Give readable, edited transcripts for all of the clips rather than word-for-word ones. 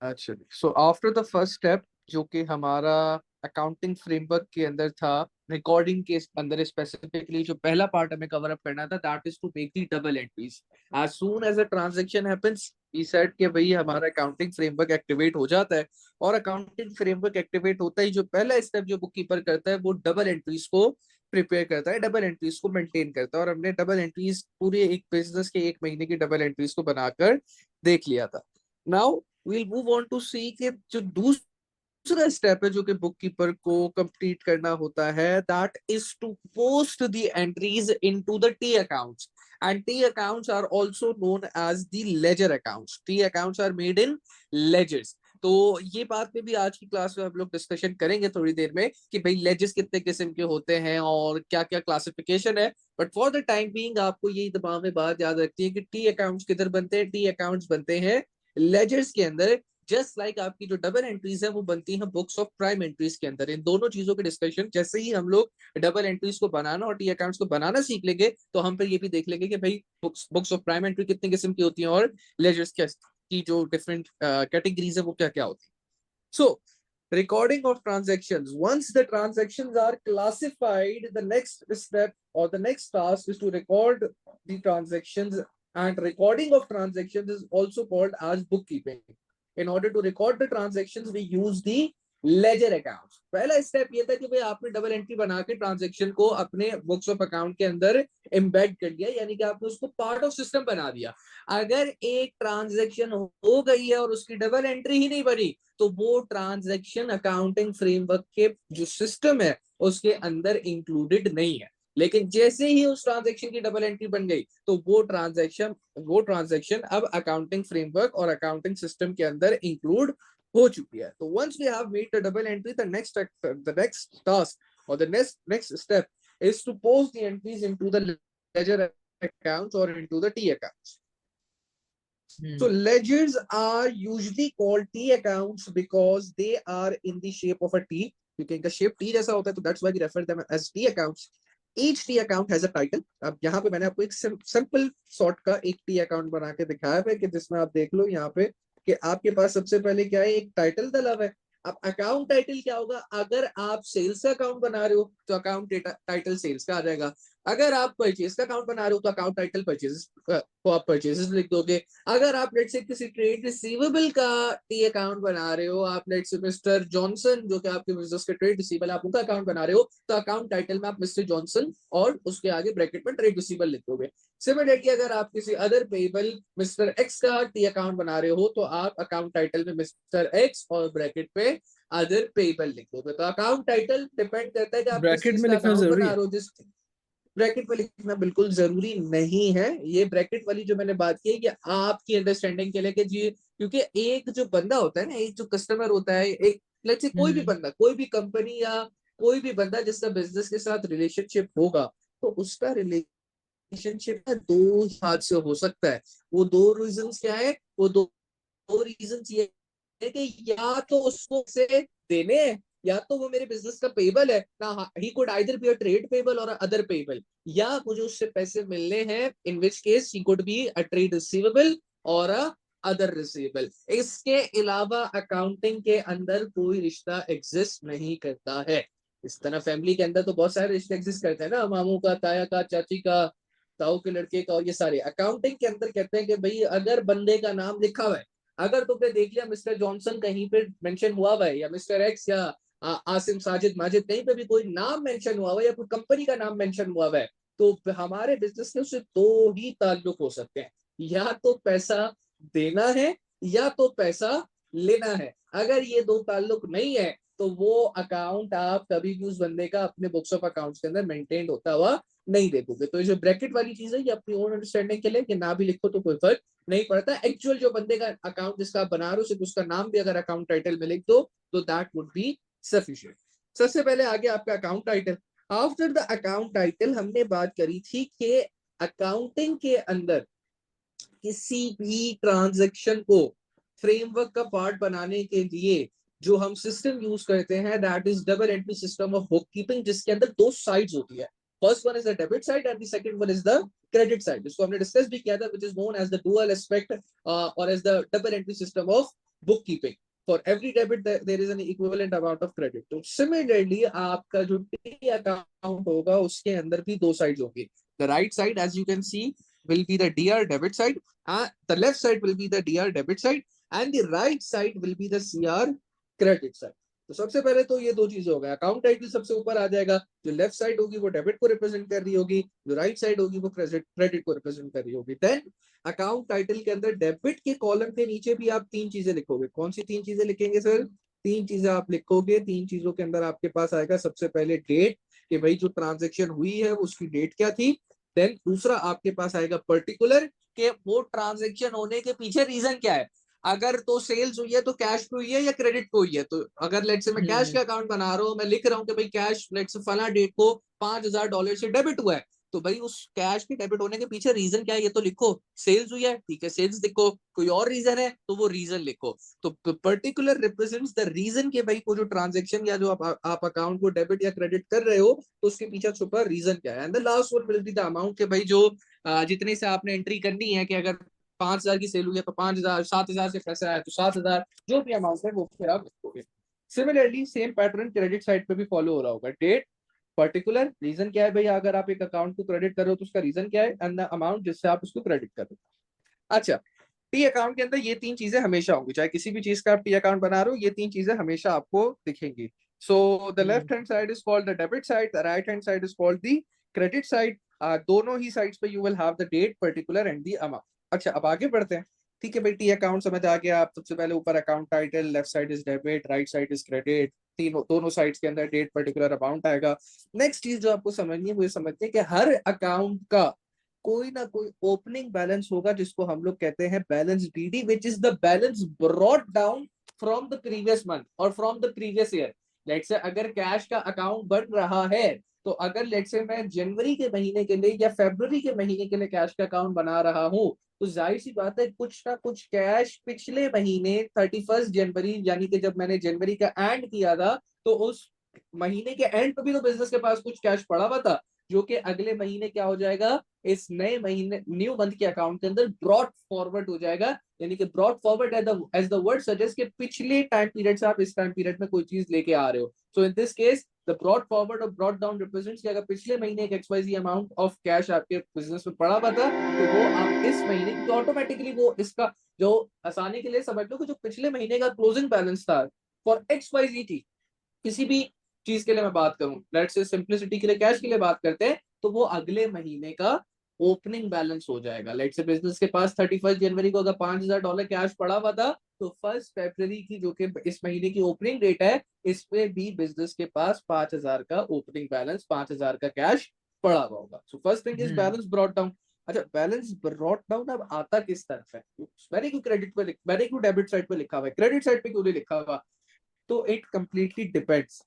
अच्छा, so after the first step जो कि हमारा अकाउंटिंग फ्रेमवर्क के अंदर था, रिकॉर्डिंग के अंदर स्पेसिफिकली जो पहला पार्ट हमें कवर अप करना था, that is to make the double entries as soon as a transaction happens. We said कि भाई हमारा अकाउंटिंग फ्रेमवर्क एक्टिवेट हो जाता है, और अकाउंटिंग फ्रेमवर्क एक्टिवेट होता ही जो पहला स्टेप जो बुक कीपर करता है वो डबल एंट्रीज को प्रिपेयर करता है, डबल एंट्रीज को मेंटेन करता है। और हमने डबल एंट्रीज पूरे एक बिजनेस के एक महीने की डबल एंट्रीज को बनाकर देख लिया था। Now we'll move on to see कि जो दूसरा स्टेप है जो कि बुक कीपर को कंप्लीट करना होता है, that is to post the entries into the T accounts. And T accounts are also known as the ledger accounts. T accounts are made in ledgers. तो ये बात में भी आज की क्लास में हम लोग डिस्कशन करेंगे थोड़ी देर में कि भाई लेजर्स कितने किस्म के होते हैं और क्या क्या क्लासिफिकेशन है। But for the time being आपको ये दिमाग में बात याद रखती है कि टी अकाउंट्स किधर बनते हैं। टी अकाउंट्स बनते हैं लेजर्स के अंदर। जस्ट लाइक आपकी जो डबल एंट्रीज है वो बनती हैं बुक्स ऑफ प्राइम एंट्रीज के अंदर। इन दोनों चीजों के डिस्कशन जैसे ही हम लोग डबल एंट्रीज को बनाना और टी अकाउंट्स को बनाना सीख लेंगे, तो हम फिर ये भी देख लेंगे कि भाई बुक्स ऑफ प्राइम एंट्री कितने किस्म की होती हैं और लेजर्स की जो डिफरेंट कैटेगरीज है वो क्या क्या होती है। सो recording of transactions, once the transactions are classified, the next step or the next task is to record the transactions. And recording of transactions is also called as bookkeeping. In order to record the transactions we use the ledger account. पहला step ये था कि भाई आपने double entry बना के transaction को अपने बुक्स ऑफ अकाउंट के अंदर एम्बेड कर दिया, यानी कि आपने उसको पार्ट ऑफ सिस्टम बना दिया। अगर एक ट्रांजेक्शन हो गई है और उसकी डबल एंट्री ही नहीं बनी, तो वो ट्रांजैक्शन अकाउंटिंग फ्रेमवर्क के जो सिस्टम है उसके अंदर इंक्लूडेड नहीं है। लेकिन जैसे ही उस ट्रांजैक्शन की डबल एंट्री बन गई, तो वो ट्रांजैक्शन अब अकाउंटिंग फ्रेमवर्क और अकाउंटिंग सिस्टम के अंदर इंक्लूड हो चुकी है। तो once we have made the double entry, the next task और the next step is to post the entries into the ledger accounts or into the T accounts. So ledgers are usually called T accounts because they are in the shape of a T. क्योंकि इनका shape T जैसा होता है, तो that's why we refer them as T accounts. Each T account has a title. अब यहाँ पे मैंने आपको एक सिंपल सॉर्ट का एक T account बना के दिखाया है कि जिसमें आप देख लो यहाँ पे कि आपके पास सबसे पहले क्या है, एक टाइटल डला हुआ है। अब अकाउंट टाइटल क्या होगा, अगर आप सेल्स का अकाउंट बना रहे हो तो अकाउंट टाइटल सेल्स का आ जाएगा। अगर आप परचेज का अकाउंट बना रहे हो तो अकाउंट टाइटल परचेज को आप परचेजेस लिख दोगे। अगर आप लेट से किसी ट्रेड रिसीवेबल का टी अकाउंट बना रहे हो, आप लेट से मिस्टर जॉनसन जो कि आपके बिजनेस के ट्रेड रिसीवेबल आप उनका अकाउंट बना रहे हो, तो अकाउंट टाइटल में आप मिस्टर जॉनसन और उसके आगे ब्रैकेट में ट्रेड रिसीवेबल लिख दोगे। सिमिलरली अगर आप किसी अदर पेबल मिस्टर एक्स का टी अकाउंट बना रहे हो, तो आप अकाउंट टाइटल में मिस्टर एक्स और ब्रैकेट पे अदर पेबल लिख दोगे। तो अकाउंट टाइटल डिपेंड करता है कि आप किस ब्रैकेट चीज में का लिखना अकाउंट जरूरी बना है? रहे हो। जिस ब्रैकेट में लिखना बिल्कुल जरूरी नहीं है। ये ब्रैकेट वाली जो मैंने बात की है, ये आपकी अंडरस्टैंडिंग के लिए कि जी, क्योंकि एक जो बंदा होता है ना, एक जो कस्टमर होता है, एक लेट्स से कोई भी हम्म। बंदा, कोई भी कंपनी या कोई भी बंदा जिसका बिजनेस के साथ रिलेशनशिप होगा, तो उसका रिलेशनशिप दो हाथ से हो सकता है। वो दो रीजंस क्या है, वो दो रीजंस ये है कि या तो उसको से देने हैं, या तो वो मेरे बिजनेस का पेबल है ना, he could either be a trade payable और अदर पेबल, या मुझे उससे पैसे मिलने हैं, in which case he could be a trade receivable और अ अदर रिसीवेबल। इसके अलावा अकाउंटिंग के अंदर कोई रिश्ता एग्जिस्ट नहीं करता है। इस तरह फैमिली के अंदर तो बहुत सारे रिश्ते एग्जिस्ट करते हैं ना, मामू का, ताया का, चाची का, ताऊ के लड़के का, और ये सारे अकाउंटिंग के अंदर कहते हैं कि भाई अगर बंदे का नाम लिखा हुआ है, अगर तुमने देख लिया मिस्टर जॉनसन कहीं पे मेंशन हुआ हुआ है, या मिस्टर एक्स या आसिम साजिद माजिद कहीं पे भी कोई नाम मेंशन हुआ हुआ है, या कोई कंपनी का नाम मेंशन हुआ हुआ है, तो हमारे बिजनेस में उससे दो ही ताल्लुक हो सकते हैं, या तो पैसा देना है या तो पैसा लेना है। अगर ये दो ताल्लुक नहीं है, तो वो अकाउंट आप कभी भी उस बंदे का अपने बुक्स ऑफ अकाउंट्स के अंदर मेंटेन होता हुआ नहीं देखोगे। तो ये जो ब्रैकेट वाली चीज है, ये अपनी ओन अंडरस्टैंडिंग के लिए, कि ना भी लिखो तो कोई फर्क नहीं पड़ता। एक्चुअल जो बंदे का अकाउंट जिसका आप बना रहे हो, सिर्फ उसका नाम भी अगर अकाउंट टाइटल में लिख दो, तो दैट वुड बी सफिशिएंट। सबसे पहले आगे आपका account title. After the account title हमने बात करी थी कि अकाउंटिंग के अंदर किसी भी ट्रांजैक्शन को फ्रेमवर्क का पार्ट बनाने के लिए जो हम सिस्टम यूज करते हैं, that is double entry system of book keeping, जिसके अंदर दो साइड्स होती है। First one is the debit side and the second one is the credit side, जिसको हमने डिस्कस भी किया था, which is known as the dual aspect और as the double entry system of book keeping, for every debit there is an equivalent amount of credit. तो similarly आपका जो T account होगा उसके अंदर भी दो साइड्स होंगी। The right side as you can see will be the DR debit side, the left side will be the DR debit side, and the right side will be the CR credit side। तो सबसे पहले तो ये दो चीजें हो गए, account title सबसे ऊपर आ जाएगा, जो लेफ्ट साइड होगी वो डेबिट को रिप्रेजेंट कर रही होगी, जो राइट साइड होगी वो क्रेडिट को रिप्रेजेंट कर रही होगी। देन अकाउंट टाइटल के अंदर डेबिट के कॉलम के नीचे भी आप तीन चीजें लिखोगे। कौन सी तीन चीजें लिखेंगे सर? तीन चीजें आप लिखोगे। तीन चीजों के अंदर आपके पास आएगा सबसे पहले डेट, कि भाई जो ट्रांजेक्शन हुई है उसकी डेट क्या थी। देन दूसरा आपके पास आएगा पर्टिकुलर, कि वो ट्रांजेक्शन होने के पीछे रीजन क्या है। अगर तो सेल्स हुई है तो कैश पे हुई है या क्रेडिट पे हुई है। तो अगर लेट्स से मैं कैश का अकाउंट बना रहा हूँ, मैं लिख रहा हूँ कि भाई कैश लेट्स से फला डेट को $5,000 से डेबिट हुआ है, तो भाई उस कैश के डेबिट होने के पीछे रीजन क्या है ये तो लिखो। सेल्स हुई है, ठीक है, सेल्स लिखो। कोई और रीजन है तो वो रीजन लिखो। तो पर्टिकुलर रिप्रेजेंट्स द रीजन के भाई वो जो ट्रांजेक्शन या जो आप अकाउंट को डेबिट या क्रेडिट कर रहे हो तो उसके पीछे छुपा रीजन क्या है। And the last one will be the amount, के भाई जो जितने से आपने एंट्री करनी है, कि अगर 5,000 की सेल हुई है तो 5,000, 7,000 से पैसा आया तो 7,000, जो भी अमाउंट है वो फिर आप लिखोगे। Similarly same pattern credit side पे भी फॉलो हो रहा होगा। डेट, पर्टिकुलर, रीजन क्या है भाई, अगर आप एक अकाउंट को क्रेडिट कर रहे हो तो उसका रीजन क्या है, एंड द अमाउंट जिससे आप उसको क्रेडिट कर रहे हो। अच्छा, टी अकाउंट के अंदर ये तीन चीजें हमेशा होंगी, चाहे किसी भी चीज का आप टी अकाउंट बना रहे हो, ये तीन चीजें हमेशा आपको दिखेंगी। So the left hand side is called the debit side, the right hand side is called the credit side. दोनों ही साइड्स पे you will have the date, particular and the amount. अच्छा, अब आगे बढ़ते हैं। ठीक है भाई, टी अकाउंट समझ आ गया। आप सबसे पहले ऊपर account title, left side is debit, right side is credit, तीनों दोनों साइड्स के अंदर डेट, पर्टिकुलर, अमाउंट आएगा। नेक्स्ट चीज जो आपको समझनी है वो ये समझते हैं कि हर अकाउंट का कोई ना कोई ओपनिंग बैलेंस होगा जिसको हम लोग कहते हैं balance B D, which is the balance brought down from the previous month और from the previous year. Let's say अगर कैश का अकाउंट बढ़ रहा है, तो अगर लेट्स से मैं जनवरी के महीने के लिए या फरवरी के महीने के लिए कैश का अकाउंट बना रहा हूं, तो जाहिर सी बात है कुछ ना कुछ कैश पिछले महीने 31 जनवरी, यानी कि जब मैंने जनवरी का एंड किया था, तो उस महीने के एंड पे भी तो बिजनेस के पास कुछ कैश पड़ा हुआ था, जो कि अगले महीने क्या हो जाएगा, इस नए महीने न्यू मंथ के अकाउंट के अंदर ब्रॉट फॉरवर्ड हो जाएगा। यानी कि brought forward as the word suggest कि पिछले टाइम पीरियड से आप इस टाइम पीरियड में कोई चीज लेके आ रहे हो। So in this case the brought forward और ब्रॉट डाउन रिप्रेजेंट्स कि अगर पिछले महीने एक XYZ अमाउंट ऑफ कैश आपके बिजनेस में पड़ा हुआ था, तो वो आप इस महीने की ऑटोमेटिकली वो इसका जो आसानी के लिए समझ लो कि जो पिछले महीने का क्लोजिंग बैलेंस था फॉर XYZ किसी भी चीज के लिए मैं बात करूं, लेट्स से सिंपलिसिटी के लिए कैश के लिए बात करते हैं, तो वो अगले महीने का ओपनिंग बैलेंस हो जाएगा। लेट्स से बिजनेस के पास 31 जनवरी को अगर $5,000 कैश पड़ा हुआ था, तो 1 फरवरी की जो कि इस महीने की ओपनिंग डेट है, इसमें भी बिजनेस के पास 5,000 का ओपनिंग बैलेंस, 5,000 का कैश पड़ा हुआ होगा। So first thing is balance brought down. अच्छा, बैलेंस ब्रॉट डाउन अब आता किस तरफ है? मैंने क्यों क्रेडिट पे मैंने क्यों डेबिट साइड पे लिखा हुआ है, क्रेडिट साइड पे क्यों नहीं लिखा हुआ? तो इट कंप्लीटली डिपेंड्स।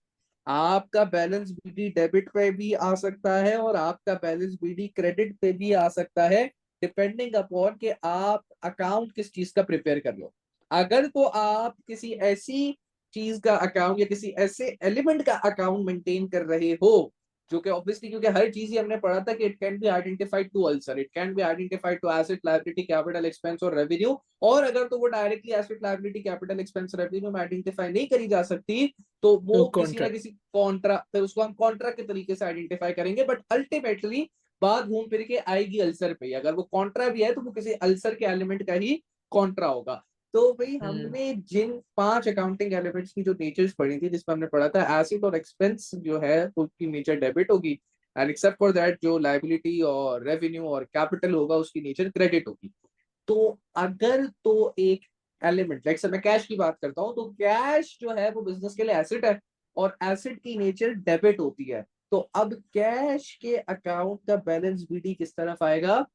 आपका बैलेंस बीडी डेबिट पे भी आ सकता है और आपका बैलेंस बीडी क्रेडिट पे भी आ सकता है, डिपेंडिंग अपॉन कि आप अकाउंट किस चीज का प्रिपेयर कर लो। अगर तो आप किसी ऐसी चीज का अकाउंट या किसी ऐसे एलिमेंट का अकाउंट मेंटेन कर रहे हो, जो कि ऑब्वियसली, क्योंकि हर चीज ही हमने पढ़ा था कि it can be identified to also, it can be identified to asset, liability, capital, expense और रेवेन्यू। और अगर तो वो directly asset, liability, capital, expense, revenue में आइडेंटिफाई नहीं करी जा सकती, तो वो किसी ना किसी कॉन्ट्रा, फिर उसको हम कॉन्ट्रा के तरीके से आइडेंटिफाई करेंगे। बट अल्टीमेटली बात घूम फिर के आएगी अल्सर पे। अगर वो कॉन्ट्रा भी है तो वो किसी अल्सर के एलिमेंट का ही कॉन्ट्रा होगा। तो भाई हमने जिन 5 अकाउंटिंग एलिमेंट्स की जो नेचर्स पढ़ी थी, जिसमें हमने पढ़ा था एसेट और एक्सपेंस जो है उसकी नेचर डेबिट होगी, एंड एक्सेप्ट फॉर दैट जो लायबिलिटी और रेवेन्यू और कैपिटल होगा उसकी नेचर क्रेडिट होगी। तो अगर तो एक एलिमेंट, लाइक सर मैं कैश की बात करता हूँ, तो कैश जो है वो बिजनेस के लिए एसेट है और एसेट की नेचर डेबिट होती है। तो अब कैश के अकाउंट का बैलेंस बीडी किस तरफ आएगा?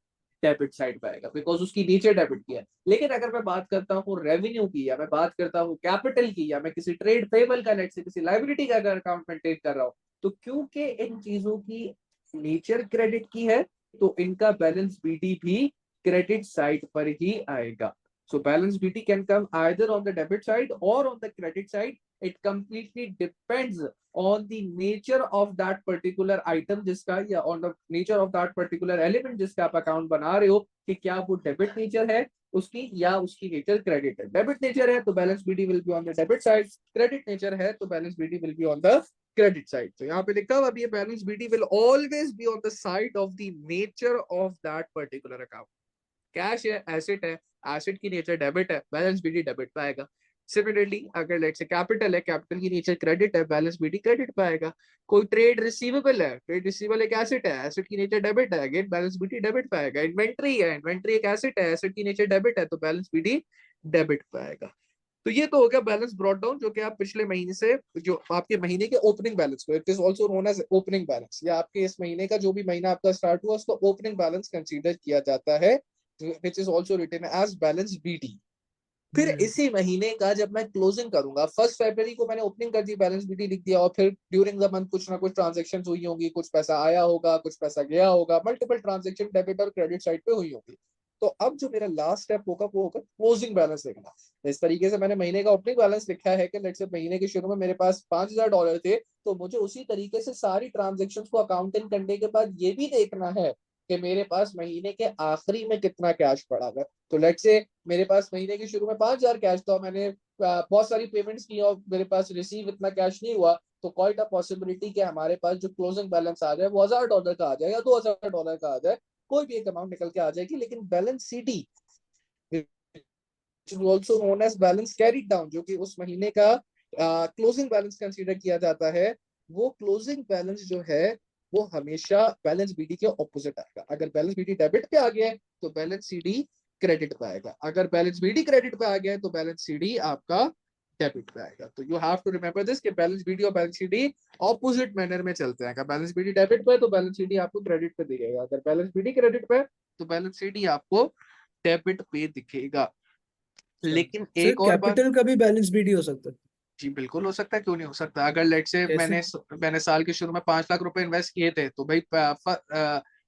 डेबिट साइड पे आएगा, बिकॉज उसकी नेचर डेबिट की है। लेकिन अगर मैं बात करता हूँ रेवेन्यू की, या मैं बात करता हूँ कैपिटल की, या मैं किसी ट्रेड पेबल का, लेट से किसी लाइबिलिटी का अगर अकाउंट मेंटेन कर रहा हूँ, तो क्योंकि इन चीजों की नेचर क्रेडिट की है, तो इनका बैलेंस बीडी भी क्रेडिट साइड पर ही आएगा। So balance BT can come either on the debit side or on the credit side. It completely depends on the nature of that particular item जिसका, या on the nature of that particular element जिसका आप account बना रहे हो, कि क्या वो डेबिट नेचर है उसकी या उसकी नेचर क्रेडिट है। डेबिट नेचर है तो balance BD will be on the debit side, credit nature है तो balance BD will be on the credit side. तो यहाँ पे लिखा हुआ भी है balance BD will always be on the side of the nature of that particular account. Cash है, एसेट है, एसेट की नेचर डेबिट है, बैलेंस बीडी डेबिट पे आएगा। सिमिलरली अगर लेट्स से कैपिटल है, कैपिटल की नेचर क्रेडिट है, बैलेंस बीडी क्रेडिट पे आएगा। कोई ट्रेड रिसीवेबल है, ट्रेड रिसीवेबल एक एसेट है, एसेट की नेचर डेबिट है, अगेन बैलेंस बीडी डेबिट पे आएगा। इन्वेंट्री है, इन्वेंट्री एक एसेट है, एसेट की नेचर डेबिट है, तो बैलेंस बीडी डेबिट पे आएगा। तो ये तो हो गया बैलेंस ब्रॉट डाउन, जो कि आप पिछले महीने से जो आपके महीने के ओपनिंग बैलेंस को, it is also known as opening balance, या आपके इस महीने का जो भी महीना आपका स्टार्ट हुआ उसको ओपनिंग बैलेंस कंसीडर किया जाता है, which is also written as balance BT. फिर इसी महीने का जब मैं क्लोजिंग करूंगा, 1 फरवरी को मैंने ओपनिंग कर दी, बैलेंस बीटी लिख दिया, और फिर ड्यूरिंग द मंथ कुछ ना कुछ ट्रांजेक्शन हुई होंगी, कुछ पैसा आया होगा, कुछ पैसा गया होगा, मल्टीपल ट्रांजेक्शन डेबिट और क्रेडिट साइड पे हुई होगी। तो अब जो मेरा लास्ट स्टेप होगा वो होगा क्लोजिंग बैलेंस लिखना। इस तरीके से मैंने महीने का ओपनिंग बैलेंस लिखा है कि लेट्स से महीने के शुरू में मेरे पास $5000 थे, तो मुझे उसी तरीके से सारी ट्रांजेक्शन को अकाउंटिंग करने के बाद ये भी देखना है कि मेरे पास महीने के आखिरी में कितना कैश पड़ा है। तो लेट्स से मेरे पास महीने के शुरू में 5000 कैश था, मैंने बहुत सारी पेमेंट्स की और मेरे पास रिसीव इतना कैश नहीं हुआ, तो क्वाइट अ पॉसिबिलिटी कि हमारे पास जो क्लोजिंग बैलेंस आ जाए वो $1000 का आ जाए या $2000 का आ जाए, कोई भी एक अमाउंट निकल के आ जाएगी। लेकिन balance CD also known as balance carried down, जो कि उस महीने का क्लोजिंग बैलेंस कंसीडर किया जाता है, वो क्लोजिंग बैलेंस जो है वो हमेशा बैलेंस बीडी के ऑपोजिट आएगा। अगर बैलेंस बीडी डेबिट पे आ गया है तो बैलेंस सीडी क्रेडिट पे आएगा, अगर बैलेंस बीडी क्रेडिट पे आ गया है तो बैलेंस सीडी आपका डेबिट पे आएगा। तो you have to remember this कि बैलेंस बीडी और बैलेंस सीडी ऑपोजिट मैनर में चलते हैं। अगर बैलेंस बीडी डेबिट पे है तो बैलेंस सीडी आपको क्रेडिट पे दिखेगा, अगर बैलेंस बीडी क्रेडिट पे है तो बैलेंस सीडी आपको डेबिट पे दिखेगा। लेकिन सर एक और बात, कैपिटल का भी बैलेंस बीडी हो सकता है? जी बिल्कुल हो सकता है, क्यों नहीं हो सकता। अगर लेट से कैसे? मैंने साल के शुरू में 5 लाख रुपए इन्वेस्ट किए थे, तो भाई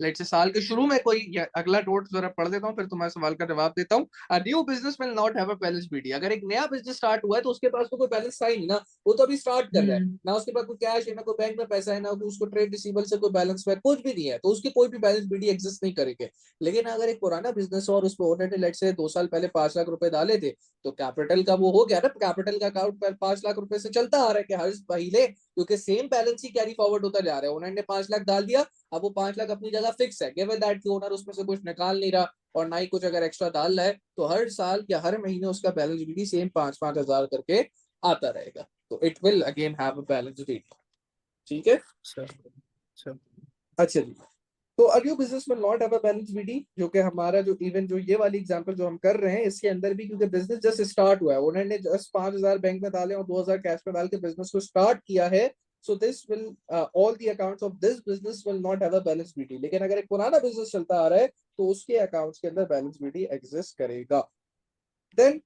लेट से साल के शुरू में कोई अगला नोट जरा पढ़ देता हूँ फिर तुम्हारे सवाल का जवाब देता हूँ। A new business will not have a balance BD. अगर एक नया बिजनेस स्टार्ट हुआ है तो उसके पास तो कोई बैलेंस था ही नहीं ना, वो तो अभी स्टार्ट कर रहा है ना, उसके पास कोई कैश है ना, कोई बैंक में पैसा है ना, उसको ट्रेड रिसीवेबल से कोई बैलेंस है, कुछ भी नहीं है, तो उसकी कोई भी बैलेंस बीडी एग्जिस्ट नहीं करेंगे। लेकिन अगर एक पुराना बिजनेस हो और उस पर ओनर ने लेट से 2 साल पहले 5 लाख रुपए डाले थे, तो कैपिटल का वो हो गया ना, कैपिटल का अकाउंट पर 5 लाख रुपए से चलता आ रहा है कि हर महीने, क्योंकि सेम बैलेंस ही कैरी फॉरवर्ड होता जा रहा है। ओनर ने 5 लाख डाल दिया, अब वो 5 लाख अपनी जगह फिक्स है, गिवन दैट कि ओनर उसमें से कुछ निकाल नहीं रहा और ना ही कुछ अगर एक्स्ट्रा डाल रहा है, तो हर साल या हर महीने उसका बैलेंस भी सेम 5-5 हजार करके आता रहेगा। तो it will again have a balance sheet. ठीक है, अच्छा जी। तो a new business will not have a balance BD, जो कि हमारा जो इवन जो ये वाली एग्जांपल जो हम कर रहे हैं इसके अंदर भी, क्योंकि बिजनेस जस्ट स्टार्ट हुआ है, ओनर ने जस्ट 5000 बैंक में डाले और 2000 कैश में डाल के बिजनेस को स्टार्ट किया है, so this will all the accounts of this business will not have a balance BD. लेकिन अगर एक पुराना बिजनेस चलता आ रहा है तो उसके अकाउंट्स के अंदर बैलेंस बीडी एग्जिस्ट करेगा। देन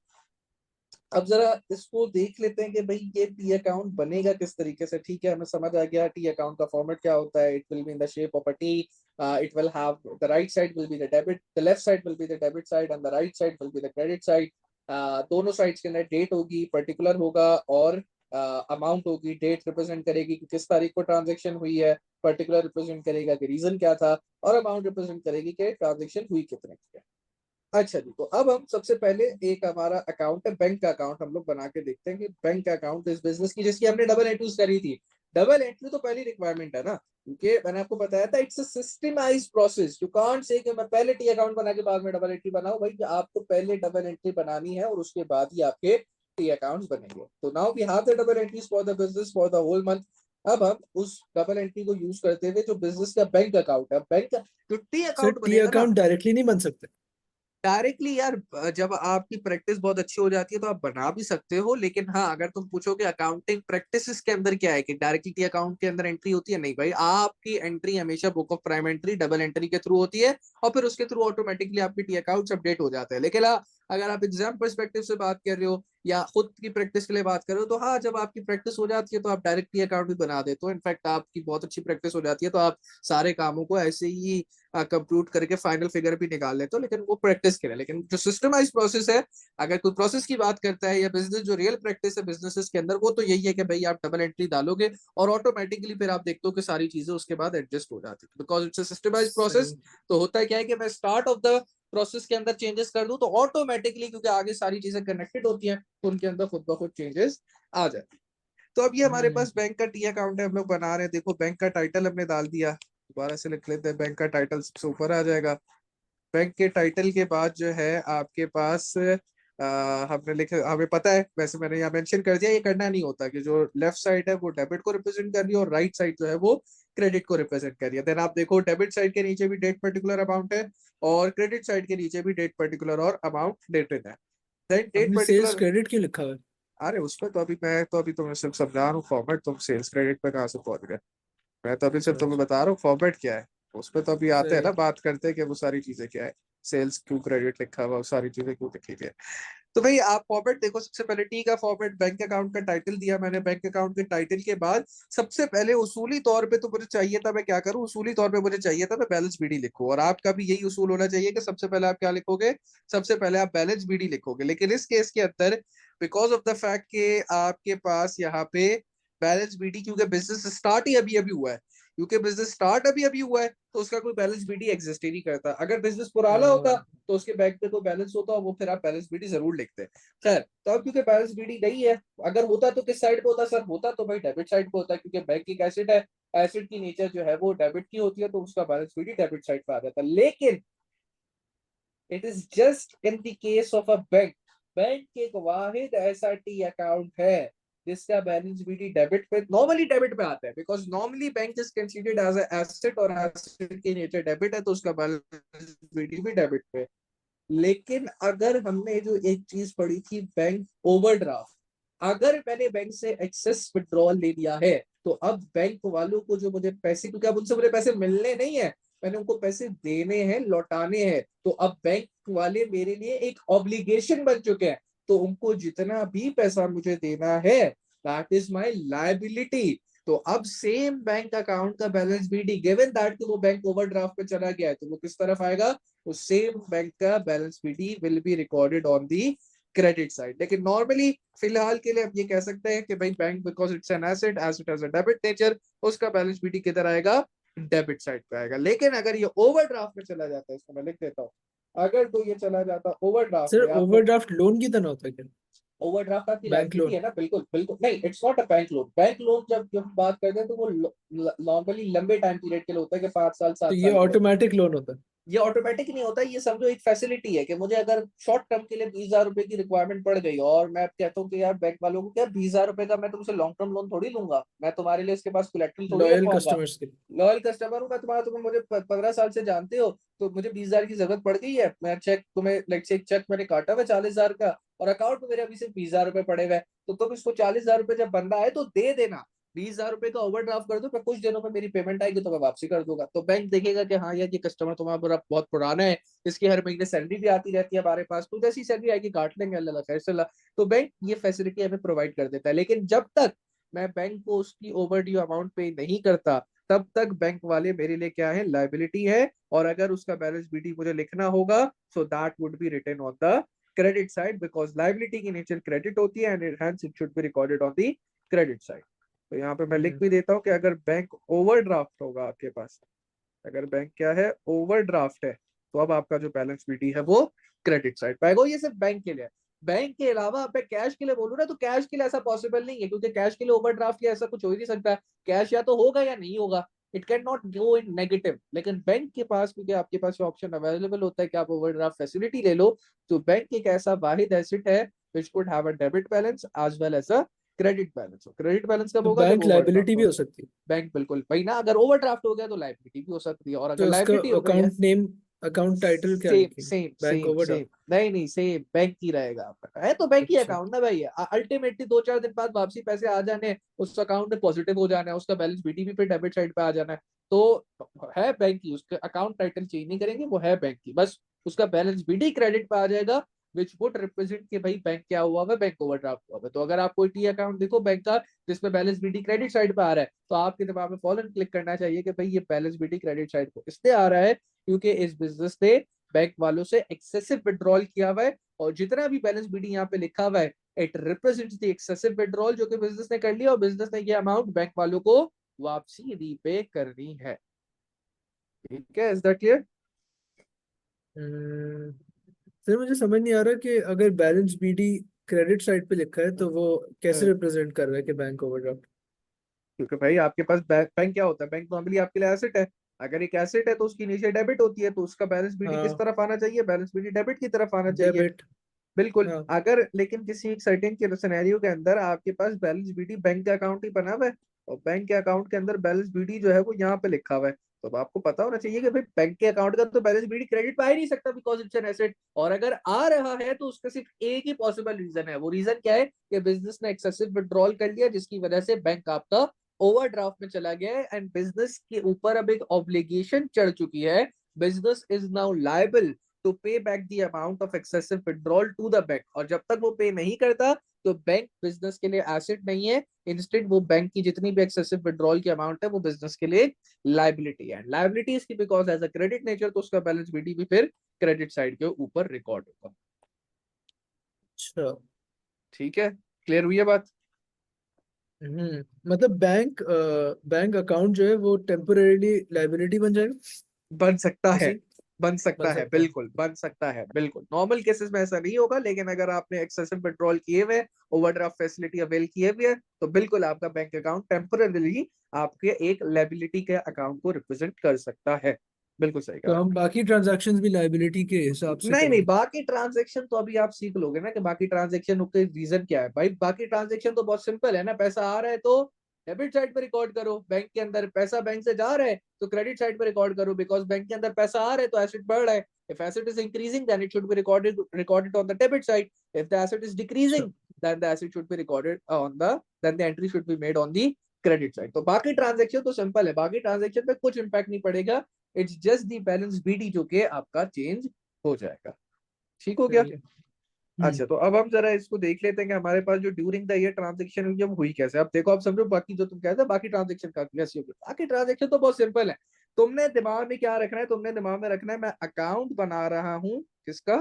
अब जरा इसको देख लेते हैं कि भाई ये टी अकाउंट बनेगा किस तरीके से। ठीक है, हमें समझ आ गया टी अकाउंट का फॉर्मेट क्या होता है। It will be in the shape of a T, it will have the right side will be the debit, the left side will be the debit side and the right side will be the credit side. दोनों sides के अंदर date होगी, particular होगा, और amount होगी। Date represent करेगी कि किस तारीख को ट्रांजेक्शन हुई है, पर्टिकुलर रिप्रेजेंट करेगा कि रीजन क्या था, और अमाउंट रिप्रेजेंट करेगी कि ट्रांजेक्शन हुई कितने की है। अच्छा जी, तो अब हम सबसे पहले एक हमारा अकाउंट है बैंक का अकाउंट, हम लोग बना के देखते हैं कि बैंक का अकाउंट इस बिजनेस की, जिसकी हमने डबल एंट्रीज करी थी। डबल एंट्री तो पहली रिक्वायरमेंट है ना, क्योंकि मैंने आपको बताया था it's a systemised process. You can't say कि मैं पहले टी अकाउंट बना के बाद में डबल एंट्री बनाऊं। भाई आपको पहले डबल एंट्री बनानी है और उसके बाद ही आपके टी अकाउंट्स बनेंगे। तो now we have the double entries for the business for the whole month. अब हम उस डबल एंट्री को यूज करते हुए जो बिजनेस का बैंक अकाउंट है, बैंक का जो टी सर अकाउंट टी बनेगा ना, अकाउंट डायरेक्टली नहीं बन सकते? डायरेक्टली यार जब आपकी प्रैक्टिस बहुत अच्छी हो जाती है तो आप बना भी सकते हो, लेकिन हाँ अगर तुम पूछोगे अकाउंटिंग प्रैक्टिसेस के अंदर क्या है कि डायरेक्टली अकाउंट के अंदर एंट्री होती है, नहीं भाई, आपकी एंट्री हमेशा book of prime entry double entry के थ्रू होती है और फिर उसके थ्रू ऑटोमेटिकली आपके टी अकाउंट्स अपडेट हो जाते हैं। लेकिन हाँ, अगर आप एग्जाम परस्पेक्टिव से बात कर रहे हो या खुद की प्रैक्टिस के लिए बात कर रहे हो, तो हाँ जब आपकी प्रैक्टिस हो जाती है तो आप डायरेक्टली अकाउंट भी बना देते हो। इनफैक्ट आपकी बहुत अच्छी प्रैक्टिस हो जाती है तो आप सारे कामों को ऐसे ही कंप्यूट करके फाइनल फिगर भी निकाल लेते हो, लेकिन वो प्रैक्टिस के लिए। लेकिन जो सिस्टमाइज प्रोसेस है, अगर कोई प्रोसेस की बात करता है या बिजनेस जो रियल प्रैक्टिस है बिजनेसेस के अंदर, वो तो यही है कि भाई आप डबल एंट्री डालोगे और ऑटोमेटिकली फिर आप देखते हो कि सारी चीजें उसके बाद एडजस्ट हो जाती है, because it's a systemise process. तो होता है क्या है कि मैं स्टार्ट ऑफ द प्रोसेस के अंदर चेंजेस कर दूं तो ऑटोमेटिकली, क्योंकि आगे सारी चीजें कनेक्टेड होती हैं, तो उनके अंदर खुद ब खुद चेंजेस आ जाए। तो अब ये हमारे पास बैंक का टी अकाउंट है, हम लोग बना रहे हैं। देखो बैंक का टाइटल हमने डाल दिया, दोबारा से लिख लेते हैं, बैंक का टाइटल सबसे ऊपर आ जाएगा। बैंक के टाइटल के बाद जो है आपके पास हमने लिखा, हमें पता है, वैसे मैंने यहाँ मेंशन कर दिया, ये करना नहीं होता कि जो लेफ्ट साइड है वो डेबिट को रिप्रेजेंट कर रही है और राइट साइड जो है वो क्रेडिट को रिप्रेजेंट कर रही है। देन आप देखो डेबिट साइड के नीचे भी डेट पर्टिकुलर अमाउंट है और क्रेडिट साइड के नीचे भी डेट पर्टिकुलर और अमाउंट डेटेड है। देन डेट आपने सेल्स पर्टिकुलर, क्रेडिट क्यों लिखा हुआ है? अरे उसमें तो अभी मैं तो अभी तुम्हें सिर्फ समझा रहा हूँ फॉर्मेट, तुम सेल्स क्रेडिट पे कहाँ से पहुंच गए। मैं तो अभी सिर्फ तुम्हें अच्छा, बता रहा हूँ फॉर्मेट क्या है। उसपे तो अभी आते हैं सही। ना, बात करते हैं कि वो सारी चीजें क्या है, सेल्स क्यों क्रेडिट लिखा हुआ, वो सारी चीजें क्यों लिखी गई है। तो भाई आप फॉर्मेट देखो, सबसे पहले टी का फॉर्मेट, बैंक अकाउंट का टाइटल दिया मैंने। बैंक अकाउंट के टाइटल के बाद सबसे पहले उसूली तौर पे तो मुझे चाहिए था, मैं क्या करूं, उसूली तौर पे मुझे चाहिए था मैं बैलेंस बीडी लिखूं, और आपका भी यही उसूल होना चाहिए कि सबसे पहले आप क्या लिखोगे, सबसे पहले आप बैलेंस बीडी लिखोगे। लेकिन इस केस के अंदर बिकॉज ऑफ द फैक्ट कि आपके पास यहाँ पे बैलेंस बीडी, क्योंकि बिजनेस स्टार्ट ही अभी अभी हुआ है, क्योंकि बिजनेस स्टार्ट अभी अभी हुआ है, तो उसका कोई बैलेंस बीडी एग्जिस्ट ही नहीं करता। अगर बिजनेस पुराना होता तो उसके बैंक पे कोई बैलेंस होता और वो फिर आप बैलेंस बीडी जरूर लिखते। खैर, तो अब क्योंकि बैलेंस बीडी नहीं है, अगर होता तो किस साइड पे होता सर, होता तो भाई डेबिट साइड पे होता, क्योंकि बैंक एक एसेट है, एसेट की नेचर जो है वो डेबिट की होती है, तो उसका बैलेंस बीडी डेबिट साइड पे आ जाता। लेकिन it is just in the case of a bank, bank एक वाहिद ऐसा टी अकाउंट है जिसका बैलेंस बीडी डेबिट पे, नॉर्मली डेबिट पे आता है, because normally bank is considered as a asset और एसेट की नेचर डेबिट है, तो उसका बैलेंस बीडी भी डेबिट पे। लेकिन अगर हमने जो एक चीज पढ़ी थी बैंक ओवरड्राफ्ट, अगर मैंने बैंक से एक्सेस विड्रॉल ले लिया है, तो अब बैंक वालों को जो मुझे पैसे, क्योंकि अब उनसे मुझे पैसे मिलने नहीं है, मैंने उनको पैसे देने हैं, लौटाने हैं, तो अब बैंक वाले मेरे लिए एक ऑब्लिगेशन बन चुके हैं, तो उनको जितना भी पैसा मुझे देना है दैट इज माई लाइबिलिटी। तो अब सेम बैंक अकाउंट का बैलेंस बीडी, गिवन दैट कि वो बैंक ओवरड्राफ्ट पे चला गया है, तो वो किस तरफ आएगा, उस सेम बैंक का balance BD will be recorded on the credit side. लेकिन नॉर्मली फिलहाल के लिए हम ये कह सकते हैं कि भाई bank because it's an asset, as it has a debit nature, उसका बैलेंस बीडी किधर आएगा, डेबिट साइड पे आएगा। लेकिन अगर ये ओवरड्राफ्ट में चला जाता है, इसको मैं लिख देता हूँ, अगर तो ये चला जाता ओवरड्राफ्ट सर में, आपको ओवरड्राफ्ट लोन की तरह होता है क्या? ओवरड्राफ्ट आपकी बैंक लाइबिलिटी लोन? है ना, बिल्कुल बिल्कुल नहीं, it's not a bank loan. Bank loan जब जब बात करते हैं तो वो नॉर्मली लंबे टाइम पीरियड के लिए होता है, कि 5 साल तो 7 ये साल के लिए। ऑटोमेटिक लोन होता है? ये ऑटोमेटिक नहीं होता, ये समझो एक फैसिलिटी है कि मुझे अगर शॉर्ट टर्म के लिए 20,000 रुपए की रिक्वायरमेंट पड़ गई, और मैं कहता हूँ कि यार बैंक वालों को, क्या 20,000 रुपए का मैं तुमसे लॉन्ग टर्म लोन थोड़ी लूंगा, मैं तुम्हारे लिए इसके पास कोलेट्रल थोड़ी लॉयल रखवाऊंगा। कस्टमर्स के लिए? लॉयल कस्टमर हूँ मैं तुम्हारा, तुम मुझे 15 साल से जानते हो, तो मुझे 20,000 की जरूरत पड़ गई है, मैं चेक तुम्हें, लेट्स से एक चेक मैंने काटा हुआ 40,000 का, और अकाउंट में मेरे अभी सिर्फ 20,000 रुपए पड़े हुए हैं, तो तुम इसको 40,000 रुपए जब बंदा आए तो दे देना, 20,000 रुपए का ओवरड्राफ्ट कर दो, मैं कुछ दिनों में मेरी पेमेंट आएगी तो मैं वापसी कर दूंगा। तो बैंक देखेगा कि हाँ यार ये कस्टमर तुम्हारा बहुत पुराना है, इसकी हर महीने सैलरी भी आती रहती है हमारे पास, तो जैसी सैलरी आएगी काट लेंगे, अल्लाह खैर से अल्लाह। तो बैंक ये फैसिलिटी हमें प्रोवाइड कर देता है। लेकिन जब तक मैं बैंक को उसकी ओवर ड्यू अमाउंट पे नहीं करता, तब तक बैंक वाले मेरे लिए क्या है, लाइबिलिटी है। और अगर उसका बैलेंस बीटी मुझे लिखना होगा, so that would be written on the credit side, because liability की नेचर क्रेडिट होती है, and hence it should be recorded on the credit side. तो यहाँ पे मैं लिख भी देता हूँ कि अगर बैंक ओवरड्राफ्ट होगा आपके पास, अगर बैंक क्या है, ओवरड्राफ्ट है, तो अब आपका जो बैलेंस बीटी है वो क्रेडिट साइड पे आएगा। ये सिर्फ बैंक के लिए है। बैंक के अलावा आप कैश के लिए बोलूँ ना, तो कैश के लिए ऐसा पॉसिबल नहीं है, क्योंकि कैश के लिए ओवरड्राफ्ट या ऐसा कुछ हो ही नहीं सकता। कैश या तो होगा या नहीं होगा, it can not go in negative. लेकिन बैंक के पास, क्योंकि आपके पास ऑप्शन अवेलेबल होता है कि आप ओवरड्राफ्ट फैसिलिटी ले लो, तो बैंक एक ऐसा वाहिद एसेट है which could have a debit balance as well as a credit balance. Credit balance कब तो होगा, जब बैंक लाइबिलिटी ओवरड्राफ्ट भी हो होगा। सकती है? बैंक बिल्कुल भाई ना, अगर ओवरड्राफ्ट हो गया तो लाइबिलिटी भी हो सकती है, और अगर तो उसका लाइबिलिटी हो गई है, अकाउंट नेम, अकाउंट टाइटल क्या सेम लिखेंगे? Same bank same same, overdraft? नहीं नहीं सेम बैंक ही रहेगा आपका, है तो बैंक ही अच्छा। अकाउंट ना भाई। अल्टीमेटली 2-4 दिन बाद वापसी पैसे आ जाने, उस अकाउंट में पॉजिटिव हो जाना है, उसका बैलेंस बीटीपी पे डेबिट साइड पे आ जाना है, तो है बैंक की, उसका अकाउंट टाइटल चेंज नहीं करेंगे, वो है बैंक की, बस उसका बैलेंस बीटी क्रेडिट पे आ जाएगा, विच वुड रिप्रेजेंट कि भाई बैंक क्या हुआ है, बैंक ओवरड्राफ्ट हुआ है। तो अगर आप कोई टी अकाउंट देखो बैंक का जिसमें बैलेंस बीटी क्रेडिट साइड पे आ रहा है, तो आपके दिमाग में फौरन क्लिक करना चाहिए कि भाई ये बैलेंस बीटी क्रेडिट साइड पे इसलिए आ रहा है क्योंकि इस बिजनेस ने बैंक वालों से एक्सेसिव विड्रॉल किया हुआ है, और जितना भी बैलेंस बीडी यहाँ पे लिखा हुआ है, it represents the excessive withdrawal जो कि बिजनेस ने कर लिया, और बिजनेस ने ये अमाउंट बैंक वालों को वापसी रीपे करनी है। ठीक है, इज दैट क्लियर? सर मुझे समझ नहीं आ रहा कि अगर बैलेंस बीडी क्रेडिट साइड पे लिखा है तो वो कैसे हम्म, रिप्रेजेंट कर रहा है कि बैंक ओवरड्राफ्ट। क्योंकि भाई आपके पास बैंक क्या होता है, बैंक नॉर्मली आपके लिए एसेट है। अगर एक एसेट है तो उसकी नीचे डेबिट होती है, तो उसका बैलेंस बीडी किस हाँ, तरफ आना चाहिए, बैलेंस बीडी डेबिट की तरफ आना चाहिए। डेबिट। बिल्कुल। हाँ, अगर लेकिन किसी एक सर्टेन के सिनेरियो के अंदर आपके पास बैलेंस बीडी बैंक का अकाउंट ही बना हुआ है, और बैंक के अकाउंट के अंदर बैलेंस बीडी जो है वो यहाँ पे लिखा हुआ है, तो अब आपको पता होना चाहिए कि भाई बैंक के अकाउंट का तो बैलेंस बीडी क्रेडिट पे आ ही नहीं सकता, बिकॉज इट्स एन एसेट। और अगर आ रहा है तो उसका सिर्फ एक ही पॉसिबल रीजन है, वो रीजन क्या है कि बिजनेस ने एक्सेसिव विड्रॉल कर लिया, जिसकी वजह से बैंक आपका ओवरड्राफ्ट में चला गया है, एंड बिजनेस के ऊपर अब एक ऑब्लिगेशन चढ़ चुकी है। Business is now liable to pay back the amount of excessive withdrawal to the bank, और जब तक वो पे नहीं करता तो बैंक बिजनेस के लिए एसेट नहीं है। इंस्टेड वो बैंक की जितनी भी एक्सेसिव विड्रॉल की अमाउंट है वो बिजनेस के लिए लाइबिलिटी है। लाइबिलिटी इसकी because as a credit nature, तो उसका बैलेंस बीडी भी फिर क्रेडिट साइड के ऊपर रिकॉर्ड होगा। अच्छा। ठीक है, क्लियर हुई है बात? मतलब बैंक अकाउंट जो है वो टेम्पोरेली लाइबिलिटी बन जाएगा बन सकता है, ऐसे। बन बन सकता है, सकता है। बिल्कुल बन सकता है, बिल्कुल। नॉर्मल केसेस में ऐसा नहीं होगा, लेकिन अगर आपने एक्सेसिव विड्रॉल किए हुए, ओवरड्राफ्ट फैसिलिटी अवेल किए हुए है, तो बिल्कुल आपका बैंक अकाउंट टेम्पररी आपके एक लायबिलिटी के अकाउंट को रिप्रेजेंट कर सकता है। बिल्कुल सही तो कहा हम आपने। बाकी ट्रांजैक्शंस भी लाइबिलिटी के हिसाब से नहीं नहीं, करेंगे। बाकी ट्रांजेक्शन तो अभी आप सीख लोगे ना कि बाकी ट्रांजेक्शन के रीजन क्या है। भाई बाकी ट्रांजेक्शन तो बहुत सिंपल है ना, पैसा आ रहा है तो डेबिट साइड पे रिकॉर्ड करो, बैंक के अंदर पैसा बैंक से जा रहा है तो क्रेडिट साइड पे रिकॉर्ड करो, बिकॉज बैंक के अंदर पैसा आ रहा है तो एसेट बढ़ रहा है। If asset is increasing then it should be recorded on the debit side. If the asset is अच्छा। decreasing then the asset should be recorded on the then the entry should be made on the credit side. तो बाकी transaction तो simple है, बाकी transaction पे कुछ impact नहीं पड़ेगा। It's just the balance BD जो कि आपका चेंज हो जाएगा। ठीक हो गया? सही है। अच्छा, तो अब हम जरा इसको देख लेते हैं कि हमारे पास जो ड्यूरिंग द ईयर ट्रांजेक्शन हुई है वो हुई कैसे। अब देखो, आप समझो बाकी जो तुम कहते हो बाकी ट्रांजेक्शन का कैसे होगी। बाकी ट्रांजेक्शन तो बहुत सिंपल है। तुमने दिमाग में क्या रखना है, तुमने दिमाग में रखना है मैं अकाउंट बना रहा हूँ किसका,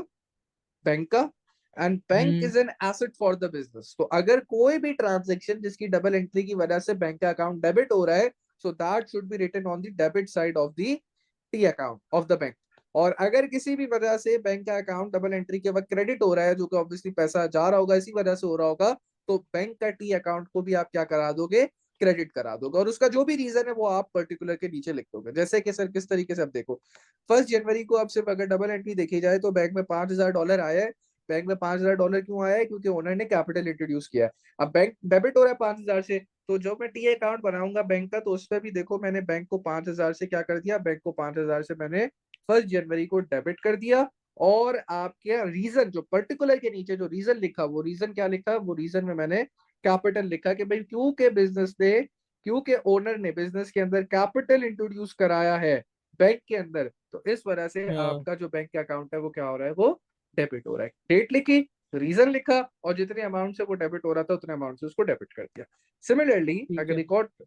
बैंक का, and bank hmm. Is an asset for the business. तो अगर कोई भी ट्रांजेक्शन जिसकी डबल एंट्री की वजह से बैंक का अकाउंट डेबिट हो रहा है, so that should be written on the debit side of the T account of the bank. और अगर किसी भी वजह से बैंक का अकाउंट डबल एंट्री के वक्त क्रेडिट हो रहा है, जो कि ऑब्वियसली पैसा जा रहा होगा इसी वजह से हो रहा होगा, तो बैंक का टी अकाउंट को भी आप क्या करा दोगे, क्रेडिट करा दोगे। और उसका जो भी रीजन है वो आप पर्टिकुलर के नीचे लिख दोगे। जैसे कि सर किस तरीके से, अब देखो 1 जनवरी को अब सिर्फ अगर डबल एंट्री देखी जाए तो बैंक में $5,000 आया है। बैंक में $5,000 क्यों आया है, क्योंकि ओनर ने कैपिटल इंट्रोड्यूस किया है। अब बैंक डेबिट हो रहा है 5,000 से, तो जो मैं टी अकाउंट बनाऊंगा बैंक का, तो उस पर भी देखो मैंने बैंक को 5,000 से क्या कर दिया, बैंक को 5,000 से मैंने 1 जनवरी को डेबिट कर दिया। और आपके रीजन जो पर्टिकुलर के नीचे जो रीजन लिखा, वो रीजन क्या लिखा, वो रीजन में मैंने कैपिटल लिखा कि भाई क्योंकि बिजनेस ने, क्योंकि ओनर ने बिजनेस के अंदर कैपिटल इंट्रोड्यूस कराया है बैंक के अंदर, तो इस वजह से हाँ, आपका जो बैंक का अकाउंट है वो क्या हो रहा है, वो डेबिट हो रहा है। डेट लिखी, रीजन लिखा, और जितने अमाउंट से वो डेबिट हो रहा था उतने अमाउंट से उसको डेबिट कर दिया। सिमिलरली ठीक अगर है।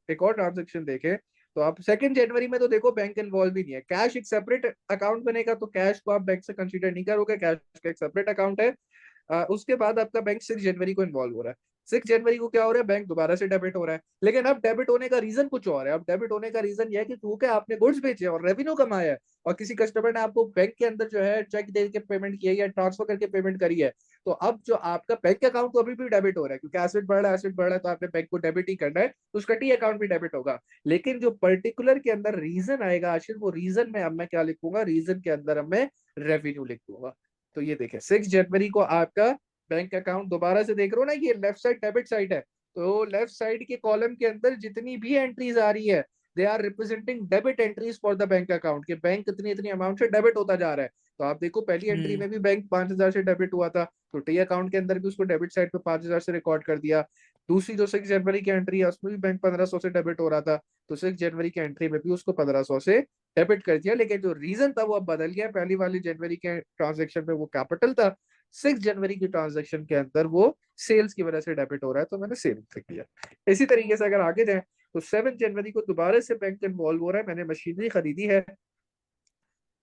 एक और ट्रांजेक्शन देखें, तो आप 2 जनवरी में तो देखो बैंक इन्वॉल्व ही नहीं है, कैश एक सेपरेट अकाउंट बनेगा, तो कैश को आप बैंक से कंसीडर नहीं करोगे, कैश का एक सेपरेट अकाउंट है। उसके बाद आपका बैंक 6 जनवरी को इन्वॉल्व हो रहा है। 6 जनवरी को क्या हो रहा है, बैंक दोबारा से डेबिट हो रहा है। लेकिन अब डेबिट होने का रीजन कुछ और है। अब डेबिट होने का रीजन यह है कि क्योंकि आपने गुड्स बेचे और रेवेन्यू कमाया है, और किसी कस्टमर ने आपको बैंक के अंदर जो है चेक दे के पेमेंट किया है या ट्रांसफर करके पेमेंट करी है, तो अब जो आपका बैंक अकाउंट तो अभी भी डेबिट हो रहा है, क्योंकि एसेट बढ़ रहा है, एसेट बढ़ रहा है, तो आपने बैंक को डेबिट ही करना है, तो उसका टी अकाउंट भी डेबिट होगा। लेकिन जो पर्टिकुलर के अंदर रीजन आएगा आशीष, वो रीजन में अब मैं क्या लिखूंगा, रीजन के अंदर अब मैं रेवेन्यू लिख दूंगा। तो ये देखें 6 जनवरी को आपका बैंक अकाउंट दोबारा से देख रहे हो ना, ये लेफ्ट साइड डेबिट साइड है, तो लेफ्ट साइड के कॉलम के अंदर जितनी भी एंट्रीज आ रही है, they are representing debit entries for the bank account, के बैंक इतनी इतनी अमाउंट से डेबिट होता जा रहा है। तो आप देखो पहली एंट्री हम्म। में भी बैंक 5,000 से डेबिट हुआ था, तो टी अकाउंट के अंदर भी उसको डेबिट साइड पे 5,000 से रिकॉर्ड कर दिया। दूसरी जो 6 जनवरी की एंट्री है उसमें भी बैंक 1,500 से डेबिट हो रहा था, तो 6 जनवरी की एंट्री में भी उसको 1,500 से डेबिट कर दिया। लेकिन जो रीजन था वो अब बदल गया, पहली वाली जनवरी के ट्रांजेक्शन में वो कैपिटल था, 6 जनवरी की ट्रांजेक्शन के अंदर वो सेल्स की वजह से डेबिट हो रहा है, तो मैंने सेल लिख दिया। इसी तरीके से अगर आगे जाए, तो 7 जनवरी को दोबारा से बैंक इन्वॉल्व हो रहा है, मैंने मशीनरी खरीदी है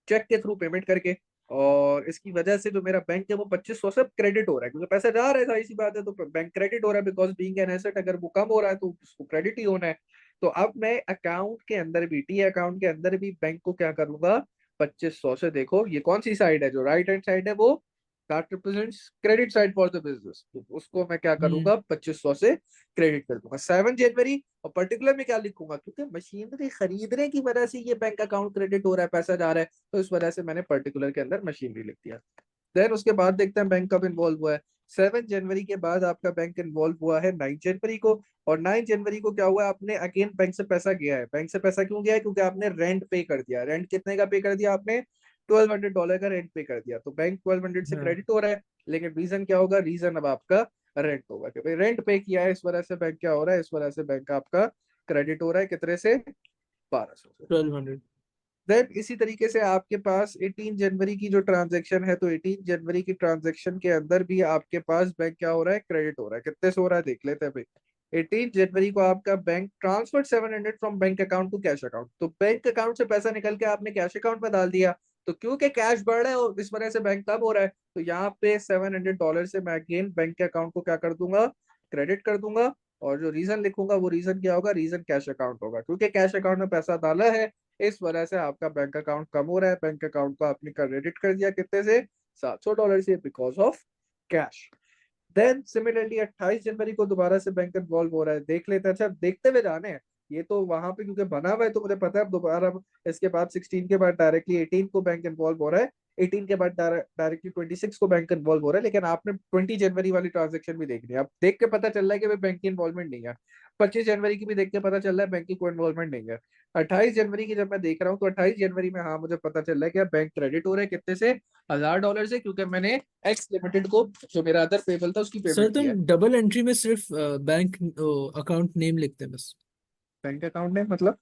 चेक के थ्रू पेमेंट करके, और इसकी वजह से जो मेरा बैंक है वो 2,500 से क्रेडिट हो रहा है, क्योंकि पैसा जा रहा है, जाहिर सी बात है, तो बैंक क्रेडिट हो रहा है, बिकॉज बीइंग एन एसेट अगर वो कम हो रहा है तो उसको क्रेडिट ही होना है। तो अब मैं अकाउंट के अंदर भी, टी अकाउंट के अंदर भी बैंक को क्या करूंगा, 2,500 से, देखो ये कौन सी साइड है, जो राइट हैंड साइड है वो that represents credit side for the business, उसको मैं क्या करूंगा 2500 से क्रेडिट कर दूंगा 7 जनवरी। और पर्टिकुलर में क्या लिखूंगा, क्योंकि मशीनरी खरीदने की वजह से ये बैंक अकाउंट क्रेडिट हो रहा है, पैसा जा रहा है, तो इस वजह से मैंने पर्टिकुलर के अंदर मशीनरी लिख दिया। देन उसके बाद देखते हैं बैंक कब इन्वॉल्व हुआ है। 7 जनवरी के बाद आपका बैंक इन्वॉल्व हुआ है 9 जनवरी को। और 9 जनवरी को क्या हुआ, आपने अगेन बैंक से पैसा गया है। बैंक से पैसा क्यों गया है, क्योंकि आपने रेंट पे कर दिया। रेंट कितने का पे कर दिया आपने, $1200 का रेंट पे कर दिया। तो बैंक 1200 से हाँ क्रेडिट हो रहा है, लेकिन रीजन क्या होगा, रीजन अब आपका रेंट होगा, क्योंकि रेंट पे किया है, इस वजह से बैंक क्या हो रहा है, इस वजह से बैंक आपका क्रेडिट हो रहा है कितने से, 1200 से। 1200। देन इसी तरीके से आपके पास 18 जनवरी की जो ट्रांजैक्शन है, तो 18 जनवरी की ट्रांजैक्शन के अंदर भी आपके पास बैंक क्या हो रहा है, क्रेडिट हो रहा है। कितने से हो रहा है देख लेते हैं भाई। 18 जनवरी को आपका bank transfer 700 from bank account to cash account. तो बैंक अकाउंट से पैसा निकल के आपने कैश अकाउंट में डाल दिया। तो क्योंकि कैश बढ़ रहा है और इस वजह से बैंक कब हो रहा है, तो यहाँ पे $700 से मैं अगेन बैंक के अकाउंट को क्या कर दूंगा, क्रेडिट कर दूंगा। और जो रीजन लिखूंगा वो रीजन क्या होगा, रीजन कैश अकाउंट होगा, क्योंकि कैश अकाउंट में पैसा डाला है, इस वजह से आपका बैंक अकाउंट कम हो रहा है। बैंक अकाउंट को आपने क्रेडिट कर दिया कितने से, $700 से, because of cash. Then similarly 28 जनवरी को दोबारा से बैंक इन्वॉल्व हो रहा है। देख लेते हैं, अच्छा देखते हुए जाने हैं। ये तो वहां पे क्योंकि बना हुआ है तो मुझे पता है। अब दोबारा इसके बाद 16 के बाद डायरेक्टली 18 को बैंक इन्वॉल्व हो रहा है। 18 के बाद डायरेक्टली 26 को बैंक इन्वॉल्व हो रहा है। लेकिन आपने 20 जनवरी वाली ट्रांजेक्शन भी देखनी है। अब देख के पता चल रहा है कि भाई बैंक की इन्वॉल्वमेंट नहीं है। 25 जनवरी की भी देख के पता चल रहा है बैंक की कोई इन्वॉल्वमेंट नहीं है। 28 जनवरी की जब मैं देख रहा हूँ, तो 28 जनवरी में हाँ मुझे पता चल रहा है कि बैंक क्रेडिट हो रहा है कितने से, $1000 से, क्योंकि मैंने एक्स लिमिटेड को, जो मेरा अदर पेबल था, उसकी सर पेमेंट तुम किया है। डबल एंट्री में सिर्फ बैंक अकाउंट नेम लिखते हैं बस। बैंक अकाउंट ने मतलब,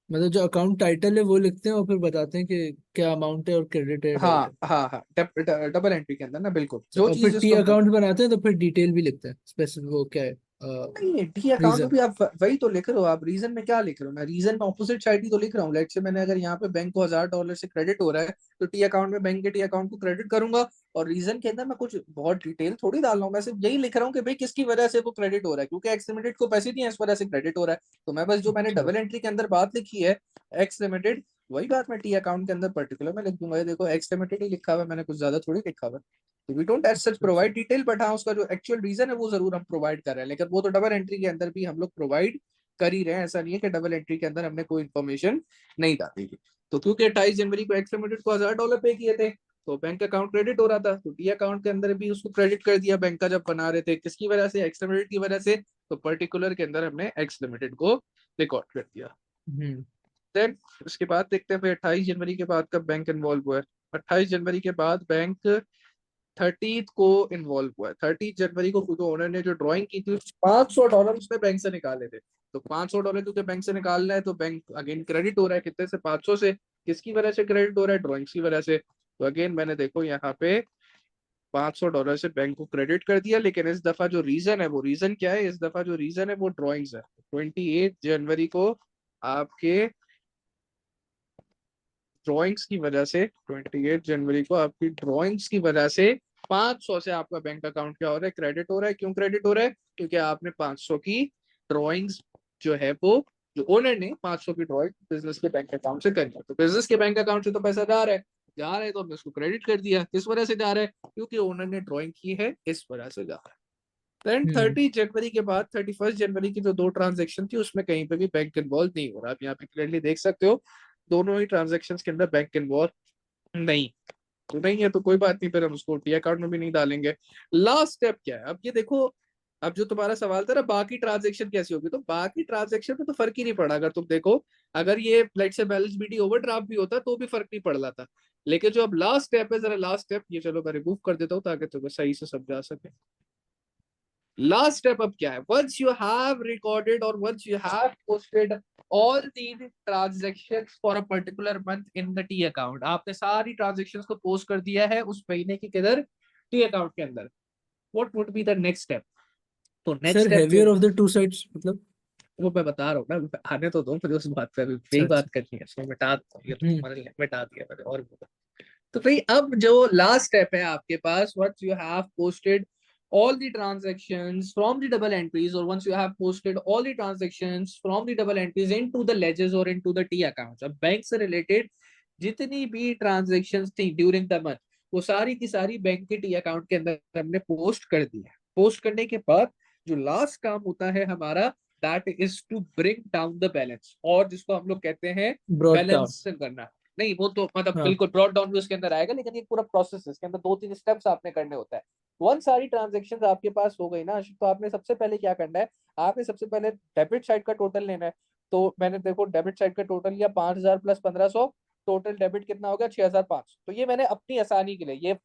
मतलब जो अकाउंट टाइटल है वो लिखते हैं और फिर बताते हैं कि क्या अमाउंट है और क्रेडिट है हाँ डेबिट है। हाँ हाँ, डबल एंट्री के अंदर ना, बिल्कुल जो और फिर चीज टी जिसको हम अकाउंट बनाते हैं तो फिर डिटेल भी लिखते हैं स्पेसिफिक वो क्या है नहीं, डी अकाउंट में रीजन। भी आप वही तो लिख रहे हो। आप रीजन में क्या लिख रहे हो, मैं रीजन में ऑपोजिट साइड ही तो लिख रहा हूँ। लेट से मैंने अगर यहाँ पे बैंक को $1000 से क्रेडिट हो रहा है, तो टी अकाउंट में बैंक के टी अकाउंट को क्रेडिट करूंगा। और रीजन के अंदर मैं कुछ बहुत डिटेल थोड़ी डाल रहा हूँ, मैं सिर्फ यही लिख रहा हूँ कि भाई किसकी वजह से वो क्रेडिट हो रहा है, क्योंकि एक्स लिमिटेड को पैसे दिए, इस वजह से क्रेडिट हो रहा है। तो मैं बस जो मैंने अच्छा। डबल एंट्री के अंदर बात लिखी है, एक्स लिमिटेड, वही बात मैं टी अकाउंट के अंदर पर्टिकुलर में लिख दूंगा। ये देखो एक्स लिमिटेड ही लिखा हुआ है, मैंने कुछ ज्यादा थोड़ी लिखा हुआ है। तो वी डोंट एज सच अच्छा अच्छा। प्रोवाइड डिटेल, बट हाँ उसका जो एक्चुअल रीजन है वो जरूर हम प्रोवाइड कर रहे हैं। लेकिन वो तो डबल एंट्री के अंदर भी हम लोग प्रोवाइड कर ही रहे हैं। ऐसा नहीं है कि डबल एंट्री के अंदर हमने कोई इन्फॉर्मेशन नहीं डाली थी। तो क्योंकि 28 जनवरी को एक्स लिमिटेड को $1000 पे किए थे, तो बैंक अकाउंट क्रेडिट हो रहा था, तो टी अकाउंट के अंदर भी उसको क्रेडिट कर दिया बैंक का जब बना रहे थे। किसकी वजह से, एक्स लिमिटेड की वजह से। तो पर्टिकुलर के अंदर हमने एक्स लिमिटेड को रिकॉर्ड कर दिया। हम्म। देन उसके बाद देखते हैं फिर 28 जनवरी के बाद कब बैंक इन्वॉल्व हुआ है। 28 जनवरी के बाद बैंक 30 को इन्वॉल्व हुआ है। 30 जनवरी को क्योंकि ओनर ने जो ड्राइंग की थी, $500 उसने बैंक से निकाले थे। तो $500 क्योंकि बैंक से निकालना है, तो बैंक अगेन क्रेडिट हो रहा है कितने से, 500 से। किसकी वजह से क्रेडिट हो रहा है, ड्रॉइंग्स की वजह से। तो अगेन मैंने देखो यहाँ पे $500 से बैंक को क्रेडिट कर दिया। लेकिन इस दफा जो रीजन है, वो रीजन क्या है, इस दफा जो रीजन है वो ड्रॉइंग्स है। 28 जनवरी को आपके ड्रॉइंग्स की वजह से, 28 जनवरी को आपकी ड्रॉइंग्स की वजह से 500 से आपका बैंक अकाउंट क्या हो रहा है, क्रेडिट हो रहा है। क्यों क्रेडिट हो रहा है, क्योंकि आपने 500 की ड्रॉइंग्स जो है वो, जो ओनर ने 500 की ड्रॉइंग बिजनेस के बैंक अकाउंट से करी है। तो बिजनेस के बैंक अकाउंट से तो पैसा जा रहा है, जा रहा है, तो हमने उसको क्रेडिट कर दिया। किस वजह से जा रहा है, क्योंकि ओनर ने ड्रॉइंग की है, इस वजह से जा रहा है। देन हम्म। 30 जनवरी के बाद 31 जनवरी की जो दो ट्रांजेक्शन थी, उसमें कहीं पे भी बैंक इन्वॉल्व नहीं हो रहा। आप यहाँ पे क्लियरली देख सकते हो, दोनों ही ट्रांजेक्शन के अंदर बैंक इन्वॉल्व नहीं। तो नहीं है तो कोई बात नहीं, फिर हम उसको टी अकाउंट में भी नहीं डालेंगे। लास्ट स्टेप क्या है, अब ये देखो। अब जो तुम्हारा सवाल था ना, बाकी ट्रांजेक्शन कैसी होगी, तो बाकी ट्रांजेक्शन में तो फर्क ही नहीं पड़ा। अगर तुम देखो, अगर ये लेट से बैलेंस बीटी ओवरड्राफ्ट भी होता तो भी फर्क नहीं पड़ रहा था। लेकिन जो अब लास्ट स्टेप है, जरा लास्ट स्टेप ये, चलो मैं रिमूव कर देता हूँ ताकि तुम्हें सही से समझा सके। लास्ट स्टेप अब क्या है, वंस यू हैव रिकॉर्डेड और once you have posted all the transactions for a particular month in the T account, आपने सारी ट्रांजेक्शंस को पोस्ट कर दिया है उस महीने की किधर, टी अकाउंट के अंदर। What would be the next step. तो नेक्स्ट सर स्टेप जो, heavier of the two sides मतलब। वो मैं बता रहा हूँ ना, आने तो दो, मुझे उस बात पे अभी अच्छा यही अच्छा। बात करनी है, इसमें मिटा दो, ये तो हम्म। मिटा दिया मैंने और बोला। तो भाई अब जो लास्ट स्टेप है आपके पास, once you have posted all the transactions from the double entries, or once you have posted all the transactions from the double entries into the ledgers or into the T accounts, अब bank से related जितनी भी transactions थी during the month, वो सारी की सारी bank के टी अकाउंट के अंदर हमने पोस्ट कर दी है। पोस्ट करने के बाद जो लास्ट काम होता है हमारा, that is to bring down the balance, और जिसको हम लोग कहते हैं ब्रॉड डाउन। बैलेंस करना। नहीं वो तो मतलब हाँ बिल्कुल ब्रॉड डाउन भी उसके अंदर आएगा, लेकिन ये पूरा प्रोसेस है, इसके अंदर 2-3 स्टेप्स आपने करने होता है। वन सारी ट्रांजेक्शन आपके पास हो गई ना, तो आपने सबसे पहले क्या करना है, आपने सबसे पहले डेबिट साइड का टोटल लेना है। तो मैंने देखो डेबिट साइड का टोटल लिया 5,000 प्लस 1,500, टोटल डेबिट कितना हो गया 6,500। तो ये मैंने अपनी आसानी के लिए,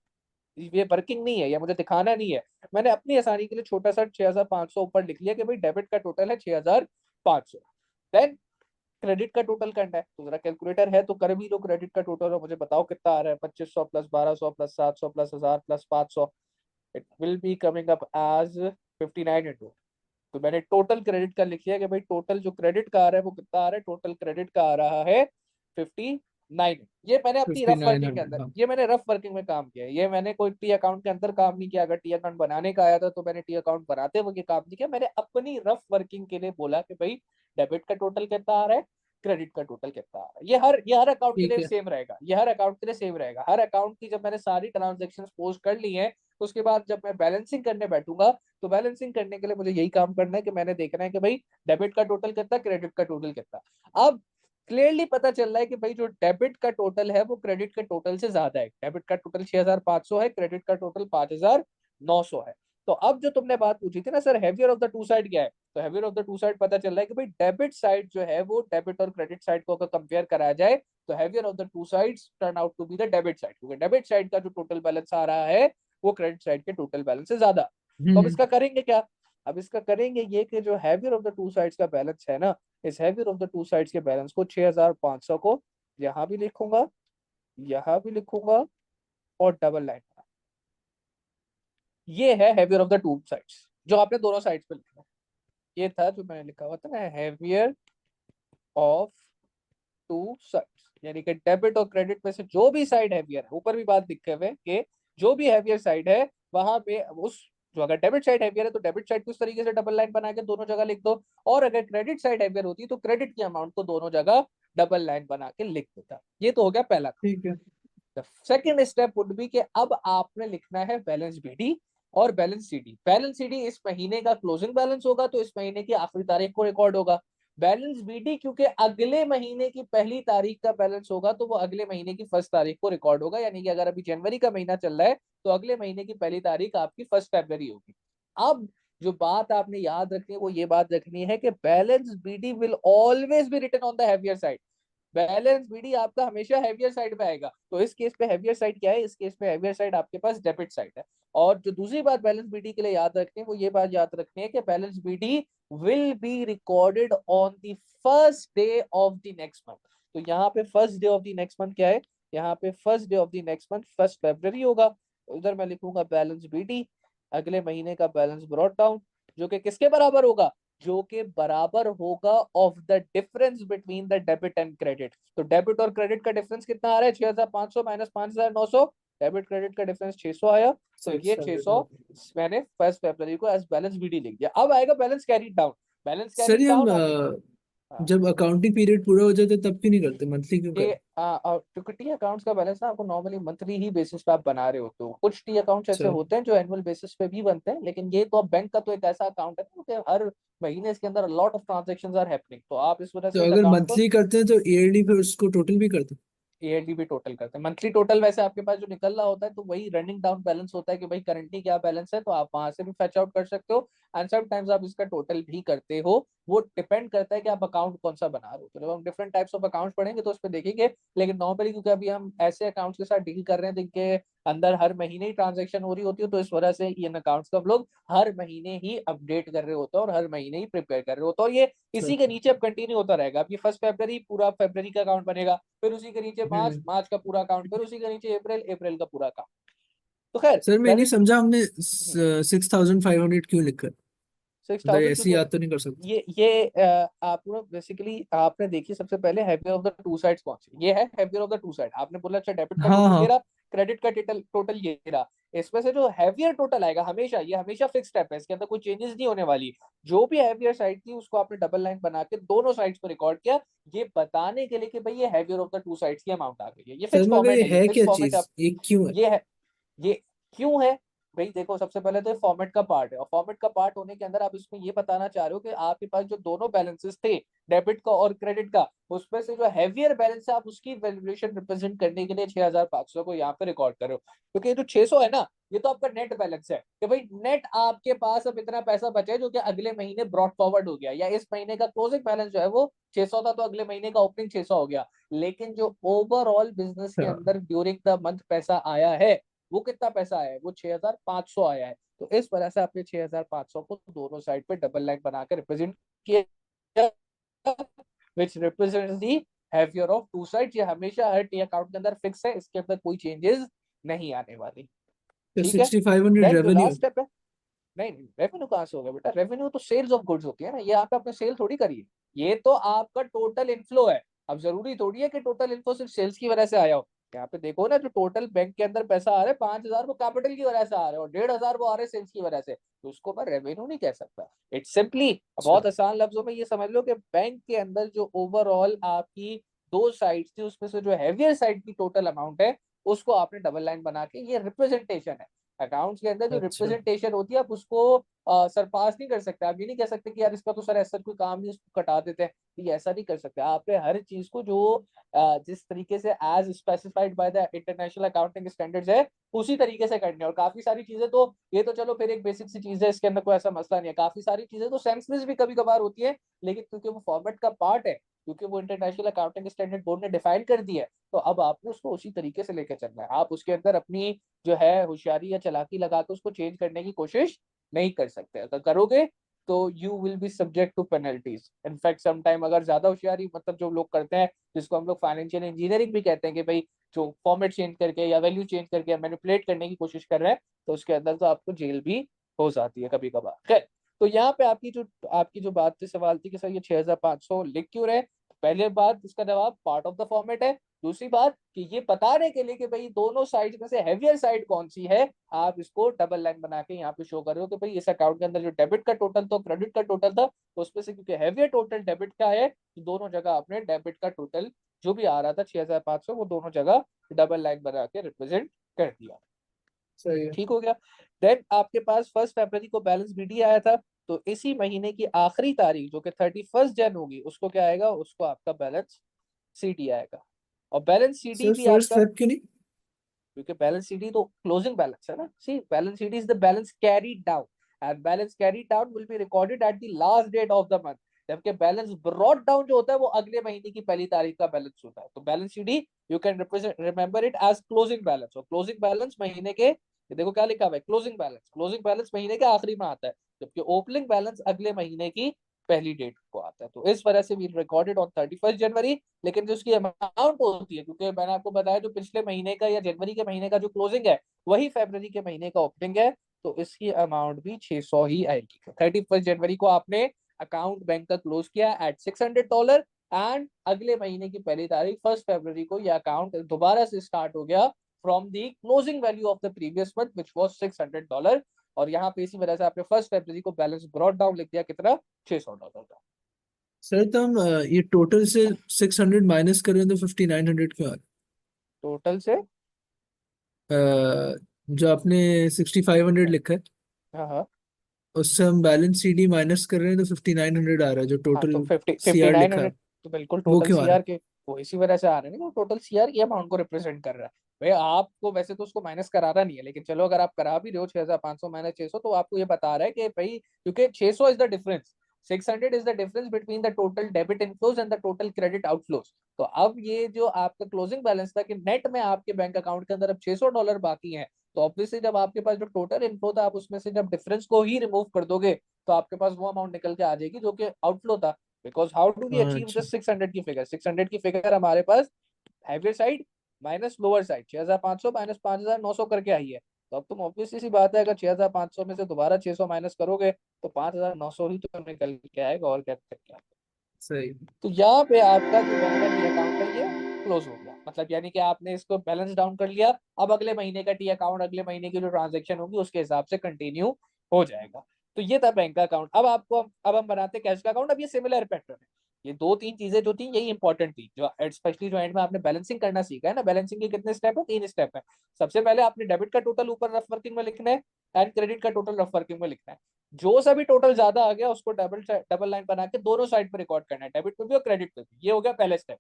ये वर्किंग नहीं है, ये मुझे दिखाना नहीं है, मैंने अपनी आसानी के लिए छोटा सा 6,500 ऊपर लिख लिया कि भाई डेबिट का टोटल है 6,500। देन क्रेडिट का टोटल करना है, तो जरा कैलकुलेटर है तो कर भी लो क्रेडिट का टोटल, और मुझे बताओ कितना आ रहा है, 2,500 plus 1,200 plus 700 plus 1,000 plus 500, it will be coming up as 59 into. तो मैंने टोटल क्रेडिट का लिख लिया कि भाई टोटल जो क्रेडिट का आ रहा है वो कितना आ रहा है, टोटल क्रेडिट का आ रहा है 59। ये मैंने अपनी फिफ्टी रफ नाइन वर्किंग के हंड्रेड अंदर, हाँ। ये मैंने रफ वर्किंग में काम किया है, ये मैंने कोई टी अकाउंट के अंदर काम नहीं किया। अगर टी अकाउंट बनाने का आया था तो मैंने टी अकाउंट बनाते वक्त ये काम नहीं किया, मैंने अपनी रफ वर्किंग के लिए बोला कि भाई डेबिट का टोटल कितना आ रहा है, क्रेडिट का टोटल कितना आ रहा है। ये हर अकाउंट के ठीक लिए है। सेम रहेगा, ये हर अकाउंट के लिए सेम रहेगा। हर अकाउंट की जब मैंने सारी ट्रांजेक्शन पोस्ट कर ली है, उसके बाद जब मैं बैलेंसिंग करने बैठूंगा, तो बैलेंसिंग करने के लिए मुझे यही काम करना है कि मैंने देखना है कि भाई डेबिट का टोटल कितना, क्रेडिट का टोटल कितना। अब क्लियरली पता चल रहा है कि भाई जो डेबिट का टोटल है वो क्रेडिट के टोटल से ज्यादा है। डेबिट का टोटल 6,500 है, क्रेडिट का टोटल 5,900 है। तो अब जो तुमने बात पूछी थी ना sir heavier of the to side क्या है, तो heavier of the to side पता चल रहा है कि भाई डेबिट साइड जो है वो डेबिट और क्रेडिट साइड को अगर कंपेयर करा जाए, तो heavier of the two sides turn out to be the debit side, क्योंकि डेबिट साइड का जो टोटल बैलेंस आ रहा है वो क्रेडिट साइड के टोटल बैलेंस से ज्यादा। तो अब हम्म। इसका करेंगे क्या, अब इसका करेंगे ये कि जो heavier of the two sides का बैलेंस है ना, इस heavier of the two sides के बैलेंस को 6,500 को यहाँ भी लिखूंगा, यहाँ भी लिखूंगा, और डबल लाइन, ये है heavier of the two sides जो आपने दोनों साइड्स पे लिखा है। ये था जो मैंने लिखा हुआ था ना, हैवियर ऑफ टू साइड्स, यानी कि डेबिट और क्रेडिट में से जो भी साइड हैवियर है, ऊपर भी बात लिखे हुए कि जो भी हैवियर साइड है वहां पे उस, जो अगर डेबिट साइड हैवियर है तो डेबिट साइड को इस तरीके से डबल लाइन बना के दोनों जगह लिख दो, और अगर क्रेडिट साइड हैवियर होती तो क्रेडिट की अमाउंट को दोनों जगह डबल लाइन बना के लिख देता। ये तो हो गया पहला। ठीक है। सेकेंड स्टेप वुड बी कि अब आपने लिखना है बैलेंस बीडी और बैलेंस सीडी। बैलेंस सीडी इस महीने का क्लोजिंग बैलेंस होगा तो इस महीने की आखिरी तारीख को रिकॉर्ड होगा। बैलेंस बीडी क्योंकि अगले महीने की पहली तारीख का बैलेंस होगा तो वो अगले महीने की 1 तारीख को रिकॉर्ड होगा, यानी कि अगर अभी जनवरी का महीना चल रहा है तो अगले महीने की पहली तारीख आपकी 1 फरवरी होगी। अब जो बात आपने याद रखनी है वो ये बात रखनी है कि balance BD will always be written on the heavier side. Balance BD आपका हमेशा हैवियर साइड पे आएगा। तो इस केस पे हैवियर साइड क्या है, इस केस पे हैवियर साइड आपके पास डेबिट साइड है। और जो दूसरी बात बैलेंस बीडी के लिए याद रखनी है वो ये बात याद रखनी है कि balance BD will be recorded on the first day of the next month. तो यहाँ पे first day of the next month क्या है, यहाँ पे first day of the next month 1 फरवरी होगा। तो उधर मैं लिखूंगा बैलेंस बीडी, अगले महीने का बैलेंस ब्रॉट डाउन, जो कि किसके बराबर होगा, जो कि बराबर होगा of the difference between the debit and credit. तो डेबिट और क्रेडिट का डिफरेंस कितना आ रहा है, 6,500 माइनस 5,900, डेबिट क्रेडिट का डिफरेंस 600 आया। तो ये 600 मैंने 1 फरवरी को एज बैलेंस बीडी लिख दिया। अब आएगा balance carry down. Balance sir carry ये हम डाउन आपने, हाँ, जब अकाउंटिंग पीरियड पूरा हो जाता है तब क्यों नहीं करते, मंथली क्यों ये करें? क्योंकि टी अकाउंट्स का बैलेंस ना आपको नॉर्मली मंथली ही बेसिस पे आप बना रहे होते हो। कुछ टी अकाउंट्स ऐसे अच्छा। होते हैं जो एनुअल बेसिस पे भी बनते हैं, लेकिन ये तो अब बैंक का तो एक ऐसा अकाउंट है ना कि हर महीने इसके अंदर lot of transactions are happening, तो आप इस वजह तो से इस अगर अकाउंट को मंथली करते हैं तो ईयरली फिर उसको टोटल भी करते हैं? ईयरली भी टोटल करते हैं। मंथली टोटल वैसे आपके पास जो निकल रहा होता है तो वही रनिंग डाउन बैलेंस होता है कि भाई करंटली क्या बैलेंस है, तो आप वहां से भी फैच आउट कर सकते हो। एंड समटाइम्स आप इसका टोटल भी करते हो, वो डिपेंड करता है कि आप अकाउंट कौन सा बना रहे हो। तो जब हम डिफरेंट टाइप्स ऑफ अकाउंट पढ़ेंगे तो उस पर देखेंगे, लेकिन नॉर्मली क्योंकि अभी हम ऐसे अकाउंट्स के साथ डील कर रहे हैं जिनके अंदर हर महीने ही ट्रांजेक्शन हो रही होती है, तो इस वजह से इन अकाउंट्स को हम लोग हर महीने ही अपडेट कर रहे होते हैं और हर महीने ही प्रिपेयर कर रहे होते हैं, और ये अच्छा इसी के अच्छा। नीचे अब कंटिन्यू होता रहेगा। अब ये 1 फरवरी पूरा फरवरी का अकाउंट बनेगा, फिर उसी के नीचे मार्च, हम्म। मार्च का पूरा अकाउंट, फिर उसी के नीचे अप्रैल, अप्रैल का पूरा अकाउंट। तो खैर सर मैं नहीं बैलेंस समझा, हमने हम्म, 6,500 क्यों लिखा? सिक्स मतलब थाउजेंड ऐसे ही क्योंकि याद तो नहीं कर सकते? ये आप ना बेसिकली आपने देखिए सबसे पहले heavier of the two sides कौन सी, ये है heavier of the to side. आपने बोला अच्छा डेबिट का हाँ टोटल ये हाँ। रहा, क्रेडिट का टोटल टोटल ये रहा। इसमें से जो हैवियर टोटल आएगा हमेशा, ये हमेशा फिक्स स्टेप है, इसके अंदर कोई चेंजेस नहीं होने वाली। जो भी हैवियर साइड थी उसको आपने डबल लाइन बना के दोनों साइड्स पर रिकॉर्ड किया, ये बताने के लिए कि भाई ये heavier of the two sides की अमाउंट आ गई है। ये सर फिक्स मगर ये फॉर्मेट है, ये है फिक्स क्या फॉर्मेट चीज, एक क्यों है? ये है। ये क्यों है भाई? देखो, सबसे पहले तो फॉर्मेट का पार्ट है, और फॉर्मेट का पार्ट होने के अंदर आप इसमें ये बताना चाह रहे हो कि आपके पास जो दोनों बैलेंसेस थे, डेबिट का और क्रेडिट का, उसमें से जो हैवियर बैलेंस है आप उसकी वैल्यूएशन रिप्रेजेंट करने के लिए 6500 को यहाँ पे रिकॉर्ड करो। क्योंकि ये जो 600 है ना, ये तो आपका नेट बैलेंस है कि भाई नेट आपके पास अब इतना पैसा बचे जो कि अगले महीने ब्रॉड फॉरवर्ड हो गया, या इस महीने का क्लोजिंग बैलेंस जो है वो 600 था, तो अगले महीने का ओपनिंग 600 हो गया। लेकिन जो ओवरऑल बिजनेस के अच्छा। अंदर ड्यूरिंग द मंथ पैसा आया है, वो कितना पैसा आया है? वो 6500 आया है। तो इस वजह से आपने 6500 को दोनों साइड पे डबल लाइन बनाकर रिप्रेजेंट किया, विच represents the heavier of two sides. ये हमेशा हर टी अकाउंट के अंदर फिक्स है, इसके अंदर कोई चेंजेस नहीं आने वाली। तो ठीक है। 6500 देन जो रेवेन्यू। लास्ट स्टेप है, नहीं नहीं, रेवेन्यू कहाँ से होगा बेटा? रेवेन्यू तो सेल्स ऑफ गुड्स होती है ना, ये आपने सेल थोड़ी करी है, ये तो आपका टोटल इनफ्लो है। अब जरूरी थोड़ी है कि टोटल इनफ्लो सिर्फ सेल्स की वजह से आया हो। यहाँ पे देखो ना, जो टोटल बैंक के अंदर पैसा आ रहा है 5000 वो कैपिटल की वजह से आ रहा है, और 1500 वो आ रहे हैं सेल्स की वजह से, तो उसको मैं रेवेन्यू नहीं कह सकता। इट्स सिंपली, अच्छा। बहुत आसान लफ्जों में ये समझ लो कि बैंक के अंदर जो ओवरऑल आपकी दो साइड थी, उसमें से जो हैवियर साइड की टोटल अमाउंट है, उसको आपने डबल लाइन बना के, ये रिप्रेजेंटेशन है। अकाउंट्स के अंदर जो अच्छा। रिप्रेजेंटेशन होती है, आप उसको सरपास नहीं कर सकते। आप ये नहीं कह सकते कि यार इसका तो सर ऐसा कोई काम नहीं, उसको कटा देते हैं, ये ऐसा नहीं कर सकते। आपने हर चीज को जो जिस तरीके से as specified by the international accounting standards है, उसी तरीके से करनी है। और काफी सारी चीजें तो, ये तो चलो फिर एक बेसिक सी चीज है, इसके अंदर कोई ऐसा मसला नहीं है। काफी सारी चीजें तो सेंसलेस भी कभी कभार होती है, लेकिन क्योंकि वो फॉर्मेट का पार्ट है, क्योंकि वो इंटरनेशनल अकाउंटिंग स्टैंडर्ड बोर्ड ने डिफाइन कर दिया है, तो अब आपको उसको उसी तरीके से लेकर चलना है। आप उसके अंदर अपनी जो है होशियारी या चालाकी लगा के उसको चेंज करने की कोशिश नहीं कर सकते। अगर करोगे तो you will be subject to penalties. In fact some time अगर ज्यादा होशियारी, मतलब जो लोग करते हैं, जिसको हम लोग फाइनेंशियल इंजीनियरिंग भी कहते हैं, कि भाई जो फॉर्मेट चेंज करके या वैल्यू चेंज करके मैनिपुलेट करने की कोशिश कर रहे हैं, तो उसके अंदर तो आपको जेल भी हो जाती है कभी कभार। खैर, तो यहाँ पे आपकी जो बात थी, सवाल थी कि सर ये 6500 लिख क्यों रहे? पहले बात, इसका जवाब पार्ट ऑफ द फॉर्मेट है। दूसरी बात कि ये बताने के लिए कि भाई दोनों साइड में से हैवियर साइड कौन सी है, आप इसको डबल लाइन बना के यहाँ पे शो कर रहे हो कि भाई इस अकाउंट के अंदर जो डेबिट का टोटल था, क्रेडिट का टोटल था, तो उसमें से क्योंकि हैवियर टोटल डेबिट का है, तो दोनों जगह आपने डेबिट का टोटल जो भी आ रहा था 6500, वो दोनों जगह डबल लाइन बना के रिप्रेजेंट कर दिया। सही है। ठीक हो गया। देन आपके पास 1 फरवरी को बैलेंस बीडी आया था, तो इसी महीने की आखिरी तारीख जो कि 31 जन होगी, उसको क्या आएगा? उसको आपका बैलेंस सीडी आएगा। और बैलेंस सीडी सर भी फर्स्ट आपका, फेब क्यों नहीं? क्योंकि बैलेंस सीडी तो क्लोजिंग बैलेंस है ना। See, balance C D is the balance carried down, and balance carried down will be recorded at the last date of the month. जबकि balance brought down जो होता है वो अगले महीने की पहली तारीख का बैलेंस होता है। तो balance CD you can represent remember it as closing balance. और क्लोजिंग बैलेंस महीने के, ये देखो क्या लिखा हुआ है, क्लोजिंग बैलेंस, क्लोजिंग बैलेंस महीने के आखिरी में आता है, जबकि ओपनिंग बैलेंस अगले महीने की पहली डेट को आता है। तो इस वजह से वी रिकॉर्डेड ऑन 31 जनवरी। लेकिन जो उसकी अमाउंट होती है, क्योंकि मैंने आपको बताया जो पिछले महीने का या जनवरी के महीने का जो क्लोजिंग है, वही फरवरी के महीने का ओपनिंग है, तो इसकी अमाउंट भी 600 ही आएगी। 31 जनवरी को आपने अकाउंट बैंक का क्लोज किया एट $600, एंड अगले महीने की पहली तारीख 1 फरवरी को यह अकाउंट दोबारा से स्टार्ट हो गया from the closing value of the previous month which was $600। और यहाँ पे इसी वजह से आपने 1 फरवरी को बैलेंस ब्रॉट डाउन लिख दिया, कितना? $600 का। सर तो हम ये टोटल से 600 माइनस करें तो 5900 क्यों आ टोटल से, रहा है? जो आपने 6500 लिखा है, हाँ हाँ उससे हम बैलेंस सीडी माइनस कर रहे हैं तो 5900 आ रहा है जो हाँ, तो total fifty fifty CR nine लिखा है। हंड्रेड तो बिल्कुल वो टोटल क्यों आ रहा सीआर के, वो इसी वजह से आ रहे हैं ना, वो टोटल सीआर की अमाउंट को रिप्रेजेंट कर रहा है। भाई आपको वैसे तो उसको माइनस कराना नहीं है, लेकिन चलो अगर आप करा भी रहे हो 6500 माइनस 600, तो आपको ये बता रहा है कि भाई क्योंकि 600 is the difference, 600 is the difference between the total debit inflows and the total credit outflows. तो अब ये जो आपका क्लोजिंग बैलेंस था कि नेट में आपके बैंक अकाउंट के अंदर अब $600 बाकी हैं, तो ऑब्वियसली जब आपके पास जो टोटल इनफ्लो था, आप उसमें से जब डिफरेंस को ही रिमूव कर दोगे, तो आपके पास वो अमाउंट निकल के आ जाएगी जो कि आउटफ्लो था। बिकॉज हाउ डू वी है? अचीव अच्छा। दिस 600 की फिगर? 600 की फिगर हमारे पास heavier side minus lower side 6500 minus 5900 करके आई है। तो अब तुम ऑब्वियसली सी बात है, अगर 6500 में से दोबारा 600 माइनस करोगे, तो 5900 ही तो निकल के आएगा, और क्या क्या। सही। तो यहाँ पे आपका जो बैंक का टी अकाउंट है ये क्लोज हो गया, मतलब यानी कि आपने इसको बैलेंस डाउन कर लिया। अब अगले महीने का टी अकाउंट, अगले महीने की जो ट्रांजेक्शन होगी उसके हिसाब से कंटिन्यू हो जाएगा। तो ये था बैंक का अकाउंट। अब हम बनाते कैश का अकाउंट। अब ये सिमिलर पैटर्न है, ये दो तीन चीजें जो थी यही इंपॉर्टेंट थी, जो स्पेशली जो एंड में आपने बैलेंसिंग करना सीखा है ना। बैलेंसिंग के कितने स्टेप है? 3 स्टेप है। सबसे पहले आपने डेबिट का टोटल ऊपर रफ वर्किंग में लिखना है एंड क्रेडिट का टोटल रफ वर्किंग में लिखना है। जो सभी टोटल ज्यादा आ गया उसको डबल डबल लाइन बना के दोनों साइड पर रिकॉर्ड करना है, डेबिट पे भी और क्रेडिट पे भी। ये हो गया पहले स्टेप।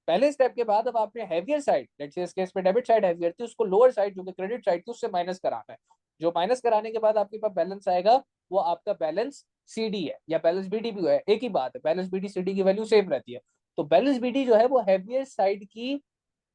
पहले स्टेप के बाद अब आपने हैवियर साइड, लेट्स से इस केस में डेबिट साइड हैवियर थी, उसको लोअर साइड जो कि क्रेडिट साइड थी उससे माइनस कराना है। जो माइनस कराने के बाद आपके पास बैलेंस आएगा वो आपका बैलेंस सीडी है या बैलेंस बीडी भी है, एक ही बात है। बैलेंस बीडी सीडी की वैल्यू सेम रहती है। तो बैलेंस बीडी जो है वो हैवियर साइड की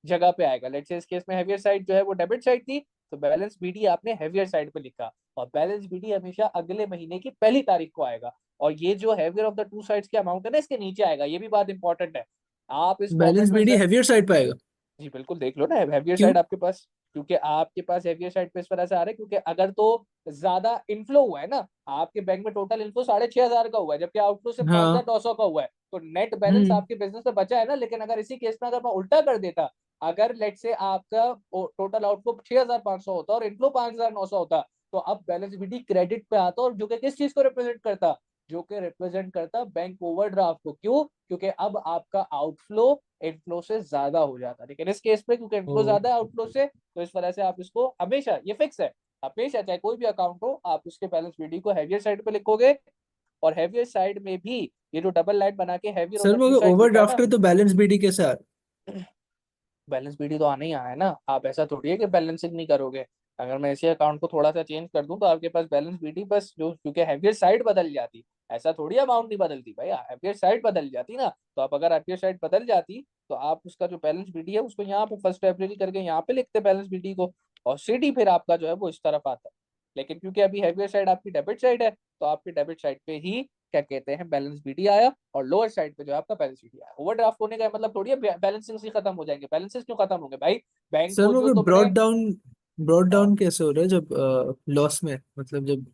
जगह पे आएगा। लेट्स से इस केस में हैवियर साइड जो है वो डेबिट साइड थी, तो बैलेंस बीडी आपने हैवियर साइड पे लिखा। और बैलेंस बीडी हमेशा अगले महीने की पहली तारीख को आएगा। और ये जो heavier of the two sides के अमाउंट है ना इसके नीचे आएगा, ये भी बात इंपॉर्टेंट है। आप इस बैलेंस फॉर्मेट में बीडी हैवियर साइड पे आएगा? जी बिल्कुल, देख लो ना हैवियर क्यों? साइड आपके पास, क्योंकि आपके पास हैवियर साइड पे इस तरह से आ रहा है क्योंकि अगर तो ज्यादा इनफ्लो हुआ है ना, आपके बैंक में टोटल इनफ्लो 6,500 का हुआ है जबकि आउटफ्लो सिर्फ पांच हाँ। हजार नौ सौ का हुआ है, तो नेट बैलेंस हम्म। आपके बिजनेस में बचा है ना। लेकिन अगर इसी केस में अगर मैं उल्टा कर देता, अगर लेट से आपका टोटल आउटफ्लो 6,500 होता और इनफ्लो 5,900 होता, तो अब बैलेंस बीडी क्रेडिट पे आता और जो कि किस चीज को रिप्रेजेंट करता, जो कि रिप्रेजेंट करता बैंक ओवरड्राफ्ट को। क्यों? क्योंकि अब आपका आउटफ्लो इनफ्लो से ज्यादा हो जाता है। लेकिन इस केस में क्योंकि ओ। इनफ्लो ज्यादा है आउटफ्लो से, तो इस वजह से आप इसको हमेशा, ये फिक्स है, हमेशा चाहे कोई भी अकाउंट हो आप उसके बैलेंस बीडी को हैवियर साइड पे लिखोगे। और हैवियर साइड में भी ये जो डबल लाइन बना के heavier of sir the two मगर साइड लिखा है ओवरड्राफ्ट ना, है तो बैलेंस बीडी कैसे आ रहा बैलेंस बीडी तो आना ही आना है ना। आप ऐसा थोड़ी है कि बैलेंसिंग नहीं करोगे। अगर मैं इसी अकाउंट को थोड़ा सा चेंज कर दूं तो आपके पास बैलेंस बीडी बस जो, क्योंकि हैवियर साइड बदल जाती, ऐसा थोड़ी अमाउंट नहीं बदलती भाई, हैवियर साइड बदल जाती ना। तो आप अगर हैवियर साइड बदल जाती तो आप उसका जो बैलेंस बीडी है उसको यहाँ पे 1 अप्रैल करके यहाँ पे लिखते बैलेंस बीडी को, और सीडी फिर आपका जो है वो इस तरफ आता। लेकिन क्योंकि अभी हैवियर साइड आपकी डेबिट साइड है, तो आपकी डेबिट साइड पे ही क्या कहते हैं बैलेंस बीडी आया, और लोअर साइड पे जो है आपका बैलेंस बीडी आया। ओवरड्राफ्ट होने का मतलब थोड़ी है बैलेंसिंग से खत्म हो जाएंगे। बैलेंसेस क्यों खत्म होंगे भाई? बैंक सर को जो मगर तुमने, ब्रॉड हाँ, डाउन कैसे हो रहा है जब लॉस में, मतलब जब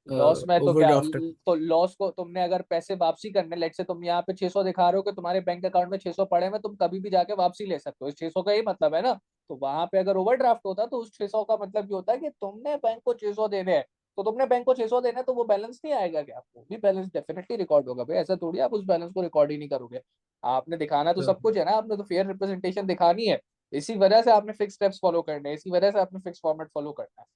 लॉस में तो क्या, ओवरड्राफ्ट है? तो लॉस को तुमने अगर पैसे वापसी करने, लेट से तुम यहाँ पे 600 दिखा रहे हो कि तुम्हारे बैंक अकाउंट में 600 पड़े हैं, तुम कभी भी जाके वापसी ले सकते हो, इस 600 का ही मतलब है ना। तो वहां पे अगर ओवरड्राफ्ट होता तो उस 600 का मतलब ये होता है कि तुमने बैंक को 600 देने हैं। तो तुमने बैंक को 600 देना है तो वो बैलेंस नहीं आएगा क्या? आपको भी बैलेंस डेफिनेटली रिकॉर्ड होगा भाई, ऐसा थोड़ी आप उस बैलेंस को रिकॉर्ड ही नहीं करोगे। आपने दिखाना तो अच्छा, सब कुछ है ना, आपने तो फेयर रिप्रेजेंटेशन दिखानी है। इसी वजह से आपने फिक्स स्टेप्स फॉलो करने हैं, इसी वजह से आपने फिक्स फॉर्मेट फॉलो करना है।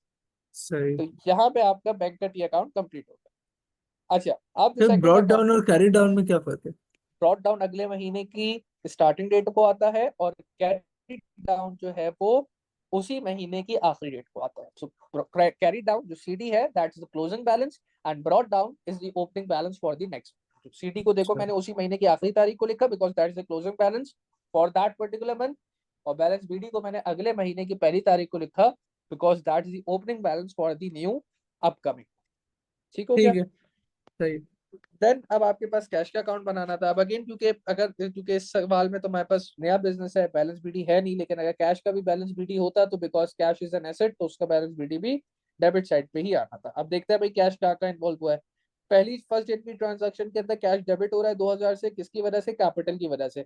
सही। तो यहाँ पे आपका बैंक का टी अकाउंट कंप्लीट हो गया। अच्छा, अब जो sir second brought account, down और कैरी डाउन में क्या फर्क है? ब्रॉट डाउन अगले महीने की स्टार्टिंग डेट को आता है, और कैरी डाउन जो है वो उसी महीने की आखिरी डेट को आता है। सो कैरी डाउन जो सीडी है that is the closing balance, and brought down is the opening balance for the next. CD को देखो अच्छा। मैंने उसी महीने की आखिरी तारीख को लिखा because that is the closing balance for that particular month. और बैलेंस बीडी को मैंने अगले महीने की पहली तारीख को लिखा because that is the opening balance for the new upcoming. ठीक हो गया? ठीक है। सही। देन अब आपके पास कैश का अकाउंट बनाना था। अब अगेन क्योंकि इस सवाल में तो हमारे पास नया बिजनेस है, बैलेंस बीडी है नहीं, लेकिन अगर कैश का भी बैलेंस बीडी होता तो because cash is an asset तो उसका बैलेंस बीडी भी डेबिट साइड पे ही आना था। अब देखते हैं भाई कैश कहाँ का इन्वॉल्व हुआ है। पहली फर्स्ट जनवरी ट्रांजैक्शन के अंदर कैश डेबिट हो रहा है 2,000 से, किसकी वजह से? कैपिटल की वजह से।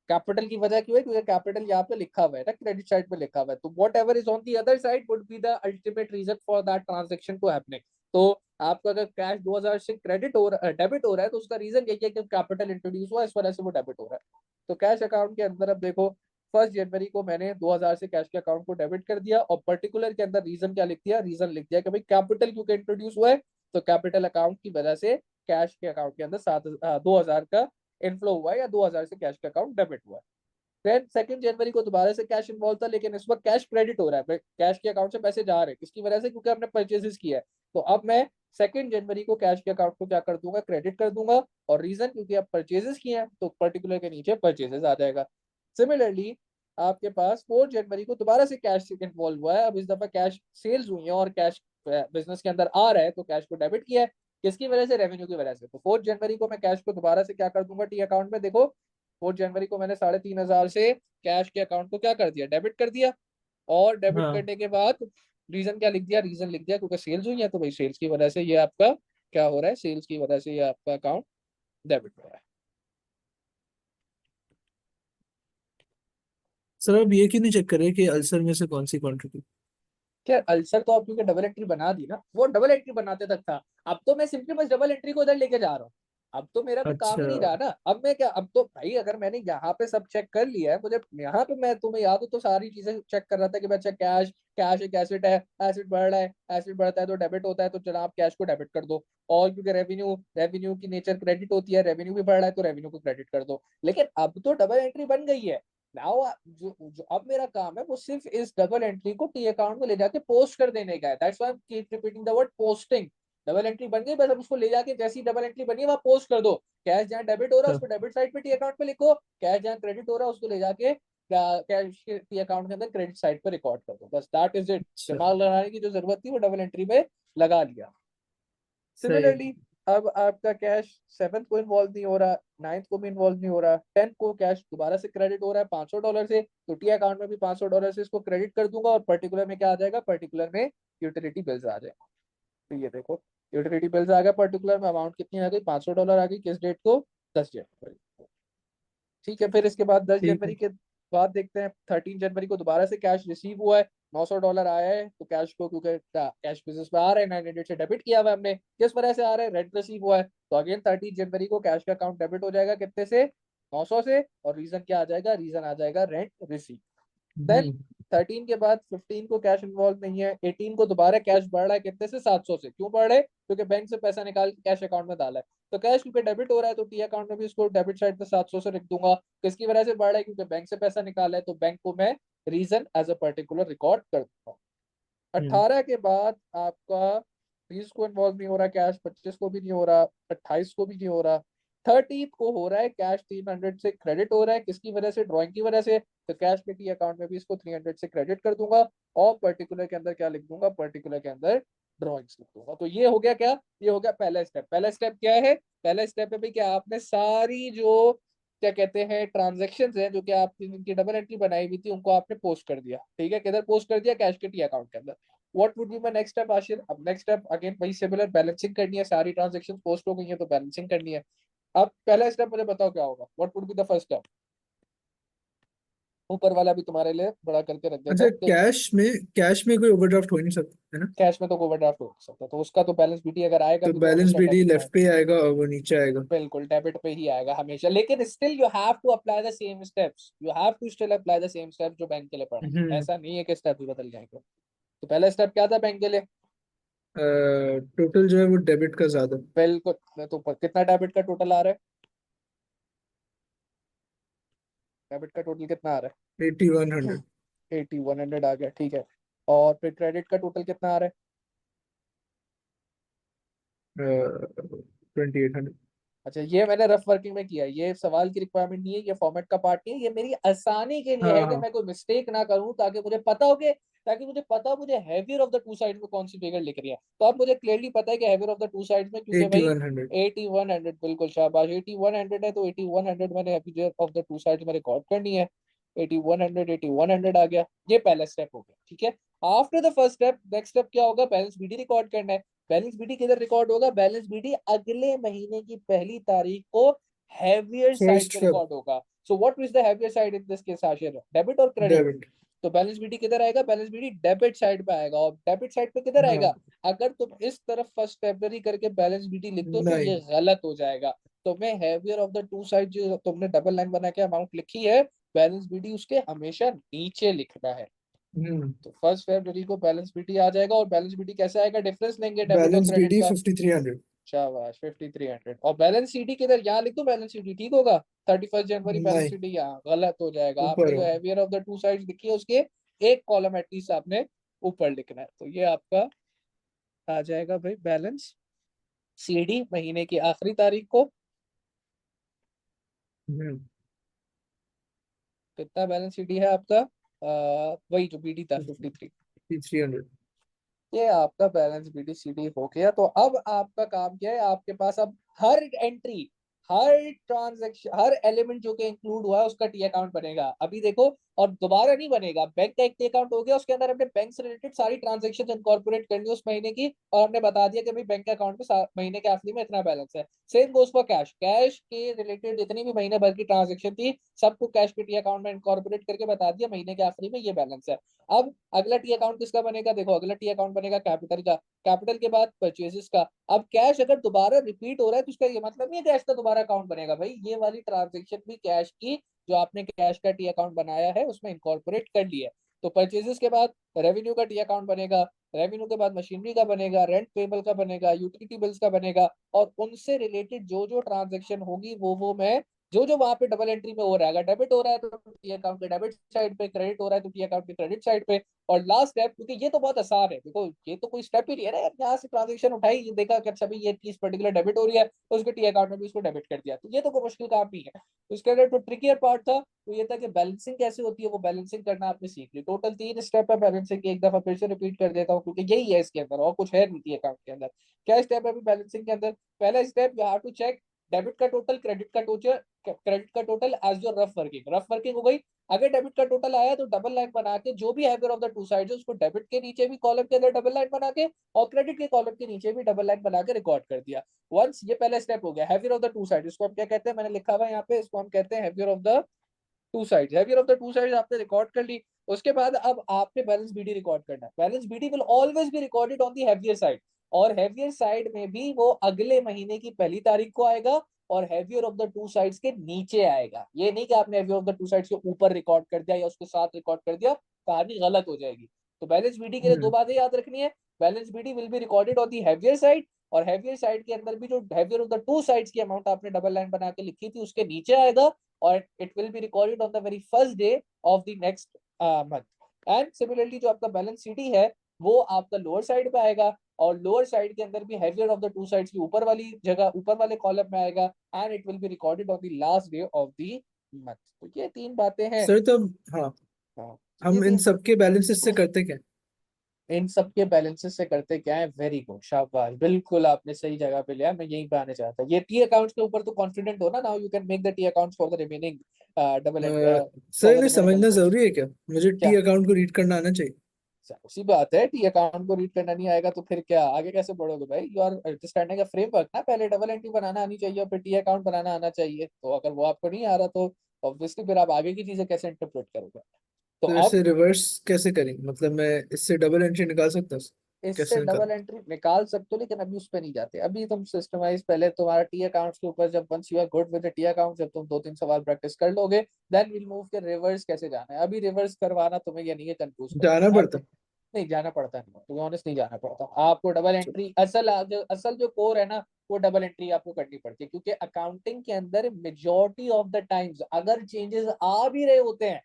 कैपिटल की वजह क्यों है? क्योंकि कैपिटल यहाँ पे लिखा हुआ है ना, क्रेडिट साइड पे लिखा हुआ है, तो whatever is on the other side would be the ultimate reason for that transaction to happening. तो आपका अगर कैश 2,000 से क्रेडिट हो रहा है, डेबिट हो रहा है, तो उसका रीजन यही है कि कैपिटल इंट्रोड्यूस हुआ, इस वजह से वो डेबिट हो रहा है। तो कैश अकाउंट के अंदर अब देखो, 1 जनवरी को मैंने 2,000 से कैश के अकाउंट को डेबिट कर दिया, और पर्टिकुलर के अंदर रीजन क्या लिख दिया? रीजन लिख दिया कि भाई कैपिटल क्योंकि इंट्रोड्यूस हुआ है, तो कैपिटल अकाउंट की वजह से कैश के अकाउंट के अंदर 2,000 का इनफ्लो हुआ है, या 2,000 से कैश का अकाउंट डेबिट हुआ है। फिर 2 जनवरी को दोबारा से कैश इन्वॉल्व था, लेकिन इस वक्त कैश क्रेडिट हो रहा है, कैश के अकाउंट से पैसे जा रहे हैं, किसकी वजह से? क्योंकि हमने परचेजेस किया है। तो अब मैं 2 जनवरी को कैश के अकाउंट को क्या कर दूंगा? क्रेडिट कर दूंगा। और रीजन क्योंकि अब परचेजेस किए हैं तो पर्टिकुलर के नीचे परचेजेस आ जाएगा। सिमिलरली आपके पास 4 जनवरी को दोबारा से कैश इन्वॉल्व हुआ है, अब इस दफा कैश सेल्स हुई है और कैश बिजनेस के अंदर आ रहा है, तो कैश को डेबिट किया है, किसकी वजह से? रेवेन्यू की वजह से। तो 4 जनवरी को मैं कैश को दोबारा से क्या कर दूंगा टी अकाउंट में? देखो 4 जनवरी को मैंने 3,500 से कैश के अकाउंट को क्या कर दिया? डेबिट कर दिया। और डेबिट हाँ। करने के बाद रीजन क्या लिख दिया? रीजन लिख दिया क्योंकि सेल्स हुई है, तो भाई सेल्स की वजह से ये आपका क्या हो रहा है? सेल्स की वजह से ये आपका अकाउंट डेबिट हो रहा है। सर अब ये क्यों नहीं चेक करे कि अल्सर में से कौन सी क्वांटिटी? क्या अल्सर तो आप क्योंकि डबल एंट्री बना दी ना, वो डबल एंट्री बनाते तक था, अब तो मैं सिंपली बस डबल एंट्री को उधर लेके जा रहा हूँ। अब तो मेरा कोई काम अच्छा। ही नहीं रहा ना। अब मैं क्या, अब तो भाई अगर मैंने यहाँ पे सब चेक कर लिया है, मुझे यहाँ पे, मैं तुम्हें याद हो तो सारी चीजें चेक कर रहा था कि मैं, अच्छा कैश, कैश एक एसेट है, एसेट बढ़ रहा है, एसेट बढ़ता है तो डेबिट होता है, तो जनाब कैश को डेबिट कर दो। और क्योंकि रेवेन्यू, रेवेन्यू की नेचर क्रेडिट होती है, रेवेन्यू भी बढ़ रहा है तो रेवेन्यू को क्रेडिट कर दो। लेकिन अब तो डबल एंट्री बन गई है। नाउ जो अब मेरा काम है वो सिर्फ इस डबल एंट्री को टी अकाउंट में ले जाके पोस्ट कर देने का है। That's why I keep repeating the word posting. Double entry बन गई, बस अब उसको ले जाके जैसी डबल एंट्री बनी है वहां पोस्ट कर दो। कैश जहाँ डेबिट हो रहा है अच्छा। उसको डेबिट साइड पे टी अकाउंट पे लिखो, कैश जहाँ क्रेडिट हो रहा है उसको ले जाके कैश के टी अकाउंट के अंदर क्रेडिट साइड पे रिकॉर्ड कर दो। बस दैट इज इट। अच्छा। दिमाग लगाने की जो जरूरत थी वो डबल एंट्री में लगा लिया। सही है। सिमिलरली अब आपका कैश सेवन्थ को इन्वॉल्व नहीं हो रहा, नाइन्थ को भी इन्वॉल्व नहीं हो रहा, टेंथ को कैश दोबारा से क्रेडिट हो रहा है $500 से, तो टी अकाउंट में भी $500 से इसको क्रेडिट कर दूंगा। और पर्टिकुलर में क्या आ जाएगा, पर्टिकुलर में यूटिलिटी बिल्स आ जाएगा। तो ये देखो, यूटिलिटी बिल्स आ गया, पर्टिकुलर में अमाउंट कितनी आ गई, $500 आ गई। किस डेट को, 10 जनवरी को। ठीक है, फिर इसके बाद दस ठीक है। जनवरी के बाद देखते हैं, 13 जनवरी को दोबारा से कैश रिसीव हुआ है, $900 आया है। तो कैश को, क्योंकि कैश बिजनेस में आ रहा है, 900 से डेबिट किया हुआ है हमने, किस वजह से आ रहा है, रेंट रिसीव हुआ है। तो अगेन 13 जनवरी को कैश का अकाउंट डेबिट हो जाएगा, कितने से, 900 से। और रीजन क्या आ जाएगा, रीजन आ जाएगा रेंट रिसीव। देन हम्म। 13 के बाद 15 को कैश इन्वॉल्व नहीं है, 18 को दोबारा कैश बढ़ रहा है, कितने से, 700 से। क्यों बढ़ रहा है, क्योंकि बैंक से पैसा निकाल के कैश अकाउंट में डाला है। तो कैश क्योंकि डेबिट हो रहा है तो टी अकाउंट में भी इसको डेबिट साइड पे 700 से लिख दूंगा। किसकी वजह से बढ़ रहा है, क्योंकि बैंक से पैसा निकाला है, तो बैंक को मैं reason as a particular record कर दूंगा। हम्म। 18 के बाद आपका 20 को इन्वॉल्व नहीं हो रहा कैश, 25 को भी नहीं हो रहा, 28 को भी नहीं हो रहा, 30 को हो रहा है कैश 300 से क्रेडिट हो रहा है। किसकी वजह से, ड्रॉइंग की वजह से। तो कैश के टी अकाउंट में भी इसको 300 से क्रेडिट कर दूंगा। और पर्टिकुलर के अंदर क्या लिख दूंगा, पर्टिकुलर के अंदर ड्रॉइंग्स लिख दूंगा। तो ये हो गया क्या, ये हो गया पहला स्टेप। पहला स्टेप क्या है, पहला स्टेप है भाई क्या, आपने सारी जो क्या कहते हैं ट्रांजेक्शन है जो कि आपकी इनकी डबल एंट्री बनाई हुई थी उनको आपने पोस्ट कर दिया। ठीक है, किधर पोस्ट कर दिया, कैश के टी अकाउंट के अंदर। What would be my next step Ashir, अब नेक्स्ट स्टेप अगेन वही सिमिलर, बैलेंसिंग करनी है। सारी ट्रांजेक्शन पोस्ट हो गई है तो बैलेंसिंग करनी है। अब पहला स्टेप मुझे बताओ क्या होगा, what would be the first step. ऊपर वाला भी तुम्हारे लिए बड़ा करके रख देता अच्छा, हूँ कि कैश में कोई ओवरड्राफ्ट हो नहीं सकता है ना? कैश में तो ओवरड्राफ्ट हो सकता है, तो उसका तो बैलेंस बीटी अगर आएगा तो भी तो बैलेंस हमेशा बीडी डेबिट में, लेफ्ट पे ही आएगा और वो नीचे आएगा। बिल्कुल डेबिट पे ही आएगा हमेशा। लेकिन still you have to apply the same steps, you have to still apply the same steps जो बैंक के लिए पड़ा। हम्म। ऐसा नहीं है कि स्टेप भी बदल जाएंगे। तो पहला स्टेप क्या था बैंक के लिए, टोटल जो है वो डेबिट का ज्यादा। बिल्कुल। तो कितना डेबिट का टोटल आ रहा है, डेबिट का टोटल कितना आ रहा 8100। है, 8100 आ गया, ठीक है। और फिर क्रेडिट का टोटल कितना आ रहा है, 2800। अच्छा ये मैंने रफ वर्किंग में किया है, ये सवाल की रिक्वायरमेंट नहीं है, ये फॉर्मेट का पार्ट नहीं है, ये मेरी आसानी के लिए हाँ है कि हाँ। मैं कोई मिस्टेक ना करूं, ताकि मुझे पता हो कि, ताकि मुझे पता हो मुझे heavier of the two sides में कौन सी फिगर लिख रही है। तो अब मुझे क्लियरली पता है कि heavier of the two sides में, क्योंकि एटी भाई वन हंड्रेड 8100, बिल्कुल शाबाश, 8100 है तो 8100 मैंने heavier of the two sides में रिकॉर्ड करनी है। 8100 आ गया, ये पहला स्टेप हो गया। ठीक है, after the first step next step क्या होगा, बैलेंस बीडी रिकॉर्ड करना है। बैलेंस बीडी किधर रिकॉर्ड होगा, बैलेंस बीडी अगले महीने की पहली तारीख को हैवियर साइड फर्स्ट पे फेब। रिकॉर्ड होगा। So what is the heavier side in this case Ashir, debit और क्रेडिट। डेबिट। तो बैलेंस बीडी किधर आएगा, बैलेंस बीडी डेबिट साइड पे आएगा। और डेबिट साइड पे किधर हाँ। आएगा, अगर तुम इस तरफ फर्स्ट फेब्रवरी करके बैलेंस बीडी लिख दो तो नहीं। ये गलत हो जाएगा। तो मैं heavier of the to side जो तुमने डबल लाइन बना के अमाउंट लिखी है, बैलेंस बीडी उसके हमेशा नीचे लिखना है। हम्म। तो फर्स्ट फेब्रवरी को बैलेंस बीटी आ जाएगा। और बैलेंस बीटी कैसे आएगा, डिफरेंस लेंगे डेबिट और बैलेंस क्रेडिट बीडी का। 5300। शाबाश, 5300। और बैलेंस सीडी किधर, यहाँ लिख दो बैलेंस सीडी, ठीक होगा। 31 जनवरी बैलेंस नहीं, सीडी यहाँ गलत हो जाएगा। आपने ऊपर जो हो। Heavier of the two sides लिखी है उसके एक कॉलम एटलीस्ट आपने ऊपर लिखना है। तो ये आपका आ जाएगा भाई बैलेंस सीडी महीने की आखिरी तारीख को। हम्म। कितना बैलेंस सीडी है आपका, वही जो बीडी था, 53। 5300। ये आपका बैलेंस बीडीसीडी हो गया। तो अब आपका काम क्या है, आपके पास अब हर एंट्री, हर ट्रांजैक्शन, हर एलिमेंट जो कि इंक्लूड हुआ है उसका टी अकाउंट बनेगा। अभी देखो, और दोबारा नहीं बनेगा। बैंक का एक अकाउंट हो गया, उसके अंदर हमने बैंक से रिलेटेड सारी ट्रांजेक्शन इनकॉर्पोरेट करनी है उस महीने की, और हमने बता दिया कि भाई बैंक के अकाउंट में महीने के आखिरी में इतना बैलेंस है। Same goes for cash, cash के रिलेटेड जितनी भी महीने भर की ट्रांजेक्शन थी सबको कैश के टी अकाउंट में इनकॉर्पोरेट करके बता दिया महीने के आखिरी में ये बैलेंस है। अब अगला टी अकाउंट किसका बनेगा, देखो अगला टी अकाउंट बनेगा कैपिटल का, कैपिटल के बाद परचेजेस का। अब कैश अगर दोबारा रिपीट हो रहा है तो उसका ये मतलब नहीं है कैश का दोबारा अकाउंट बनेगा, भाई ये वाली ट्रांजेक्शन भी कैश की जो आपने कैश का टी अकाउंट बनाया है उसमें इनकॉर्पोरेट कर लिया है। तो परचेजेस के बाद रेवेन्यू का टी अकाउंट बनेगा, रेवेन्यू के बाद मशीनरी का बनेगा, रेंट पेबल का बनेगा, यूटिलिटी बिल्स का बनेगा, और उनसे रिलेटेड जो जो ट्रांजेक्शन होगी वो मैं जो जो वहां पे डबल एंट्री में हो रहा है, अगर डेबिट हो रहा है तो टी अकाउंट के डेबिट साइड पे, क्रेडिट हो रहा है तो टी अकाउंट के क्रेडिट साइड पे। और लास्ट स्टेप, क्योंकि ये तो बहुत आसान है, देखो ये तो कोई स्टेप ही नहीं है ना यार, यहाँ से ट्रांजेक्शन उठाई, ये देखा कि अच्छा भाई ये चीज पर्टिकुलर डेबिट हो रही है तो उसके टी अकाउंट में भी उसको डेबिट कर दिया, तो ये तो कोई मुश्किल काम नहीं है। तो इसके अंदर जो ट्रिकियर पार्ट था वो ये था कि बैलेंसिंग कैसे होती है, वो बैलेंसिंग करना आपने सीख ली। टोटल 3 स्टेप है बैलेंसिंग के, एक दफा फिर से रिपीट कर देता हूँ क्योंकि यही है इसके अंदर, और कुछ है नहीं अकाउंट के अंदर। क्या स्टेप है अभी बैलेंसिंग के अंदर? पहला step, you have to check debit का टोटल, क्रेडिट का total as your rough working हो गई। अगर डेबिट का टोटल आया तो डबल लाइन बना के जो भी heavier of the two sides है उसको डेबिट के नीचे भी कॉलम के अंदर डबल लाइन बना के, और क्रेडिट के कॉलम के नीचे भी डबल लाइन बना के रिकॉर्ड कर दिया। वंस ये पहला स्टेप हो गया, heavier of the to side, इसको हम क्या कहते हैं, मैंने लिखा हुआ है यहाँ पे, इसको हम कहते हैं heavier of the two sides. Heavier of the two sides आपने रिकॉर्ड कर ली। उसके बाद अब आपने बैलेंस बीडी रिकॉर्ड करना है। Balance BD will always be recorded on the heavier side, और हैवियर साइड में भी वो अगले महीने की पहली तारीख को आएगा, और heavier of the two sides के नीचे आएगा। ये नहीं कि आपने heavier of the two sides के ऊपर रिकॉर्ड कर दिया या उसके साथ रिकॉर्ड कर दिया, कहानी गलत हो जाएगी। तो बैलेंस बीडी के लिए दो बातें याद रखनी है, balance BD will be recorded on the heavier side, और हैवियर साइड के अंदर भी जो heavier of the two sides की अमाउंट आपने डबल लाइन बना के लिखी थी उसके नीचे आएगा, और it will be recorded on the very first day of the next month. And similarly जो आपका बैलेंस सीडी है वो आपका लोअर साइड पे आएगा, और लोअर साइड के अंदर भी heavier of the two sides की ऊपर वाली जगह, ऊपर वाले कॉलम में आएगा, and it will be recorded on the last day of the month. तो ये 3 बातें हैं। सर तो हाँ, हाँ, तो ये हम इन 3, सबके बैलेंसेस से करते क्या? इन सब के बैलेंसेस से करते क्या है, वेरी गुड, शाबाश, बिल्कुल आपने सही जगह पे लिया, मैं यही पे आने चाहता ये टी अकाउंट्स के ऊपर तो कॉन्फिडेंट हो ना, now you can make the T accounts for the remaining double sir for the इन्हें रिमेनिंग समझना बैलेंसेस। जरूरी है क्या? मुझे टी क्या? अकाउंट को रीड करना आना चाहिए। उसी बात है, टी अकाउंट को रीड करना नहीं आएगा तो फिर क्या आगे कैसे बढ़ोगे भाई, you are understanding a framework ना, पहले डबल एंट्री बनाना आनी चाहिए और फिर टी अकाउंट बनाना आना चाहिए, तो अगर वो आपको नहीं आ रहा तो ऑब्वियसली फिर आप आगे की चीजें कैसे इंटरप्रेट करोगे। तो तो अब इसे रिवर्स कैसे करेंगे? मतलब मैं इससे डबल एंट्री निकाल सकता हूँ? इससे कैसे निकाल? डबल एंट्री निकाल सकते हो, लेकिन अभी उस पर नहीं जाते, अभी तुम सिस्टमाइज, पहले तुम्हारा टी अकाउंट्स के ऊपर जब once you are good with the T account, जब तुम 2-3 सवाल प्रैक्टिस कर लोगे, देन विल मूव के रिवर्स कैसे जाना है। अभी रिवर्स करवाना तुम्हें ये नहीं है कंफ्यूज जाना करना पड़ता? अब, नहीं जाना पड़ता, नहीं टू बी ऑनेस्ट नहीं जाना पड़ता आपको। डबल एंट्री असल जो कोर है ना वो डबल एंट्री आपको करनी पड़ती है, क्योंकि अकाउंटिंग के अंदर मेजॉरिटी ऑफ द टाइम्स अगर चेंजेस आ भी रहे होते हैं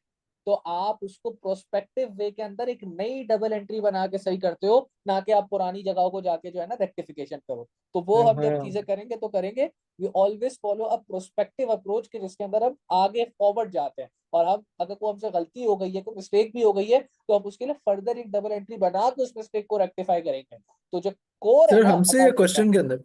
तो आप उसको प्रोस्पेक्टिव वे के अंदर एक नई डबल एंट्री बना के सही करते हो, ना कि आप पुरानी जगहों को जाके जो है ना रेक्टिफिकेशन करो। तो वो हम जब हाँ चीजें करेंगे तो करेंगे, we always follow a prospective approach के जिसके अंदर हम आगे फॉरवर्ड जाते हैं, और हम अगर कोई हमसे गलती हो गई है, कोई मिस्टेक भी हो गई है, तो हम उसके लिए फर्दर एक डबल एंट्री बना के उस मिस्टेक को रेक्टिफाई करेंगे। तो जो कोर है सर, ना हमसे या अकाउंटिंग का, क्वेश्चन के अंदर?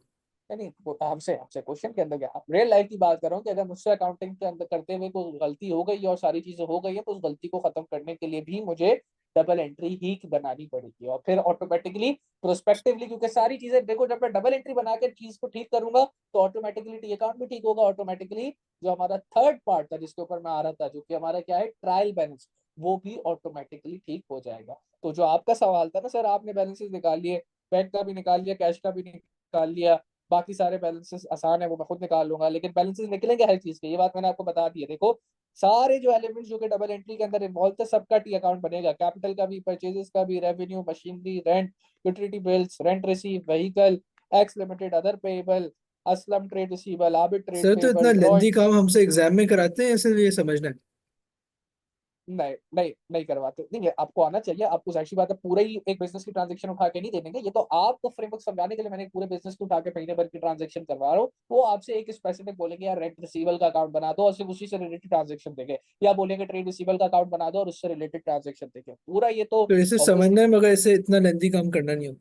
नहीं हमसे हमसे क्वेश्चन के अंदर क्या, रियल लाइफ की बात कर रहा हूँ कि अगर मुझसे अकाउंटिंग के अंदर करते हुए कोई गलती हो गई है और सारी चीजें हो गई है तो उस गलती को खत्म करने के लिए भी मुझे डबल एंट्री ही बनानी पड़ेगी, और फिर ऑटोमेटिकली प्रोस्पेक्टिवली, क्योंकि सारी चीजें देखो जब मैं डबल एंट्री बना के चीज को ठीक करूंगा तो ऑटोमेटिकली टी अकाउंट भी ठीक होगा, ऑटोमेटिकली जो हमारा थर्ड पार्ट था जिसके ऊपर मैं आ रहा था जो कि हमारा क्या है ट्रायल बैलेंस, वो भी ऑटोमेटिकली ठीक हो जाएगा। तो जो आपका सवाल था ना सर, आपने बैलेंसेस निकाल लिए, बैंक का भी निकाल लिया, कैश का भी निकाल लिया, बाकी सारे बैलेंसेस आसान है वो मैं खुद निकाल लूंगा, लेकिन बैलेंसेस निकलेंगे हर चीज के, ये बात मैंने आपको बता दी है। देखो सारे जो एलिमेंट्स जो कि डबल एंट्री के अंदर इन्वॉल्व थे सबका टी अकाउंट बनेगा, कैपिटल का भी, परचेजेस का भी, revenue, machinery, rent, utility bills, rent receive, vehicle, x limited, other payable, Aslam trade receivable, arbitrage sir तो इतना पेएबल, लेंदी ड्रॉइंग्स। काम हमसे एग्जाम में कराते हैं, ऐसे ये समझना है? नहीं नहीं नहीं करवाते, नहीं है, आपको आना चाहिए, आपको जाहिर सी बात है पूरा ही एक बिजनेस की ट्रांजेक्शन उठा के नहीं दे देंगे, ये तो आपको फ्रेमवर्क समझाने के लिए मैंने पूरे बिजनेस को उठा के महीने भर की ट्रांजेक्शन करवा रहा हूँ। वो आपसे एक स्पेसिफिक बोलेंगे यार रेंट रिसीवल का अकाउंट बना दो और सिर्फ उसी से रिलेटेड ट्रांजेक्शन देंगे, या बोलेंगे ट्रेड रिसीवल का अकाउंट बना दो और उससे रिलेटेड ट्रांजेक्शन देंगे, पूरा ये तो तो इसे ऑब्वियसली समझना है, मगर इसे इतना लेंदी काम करना नहीं हो।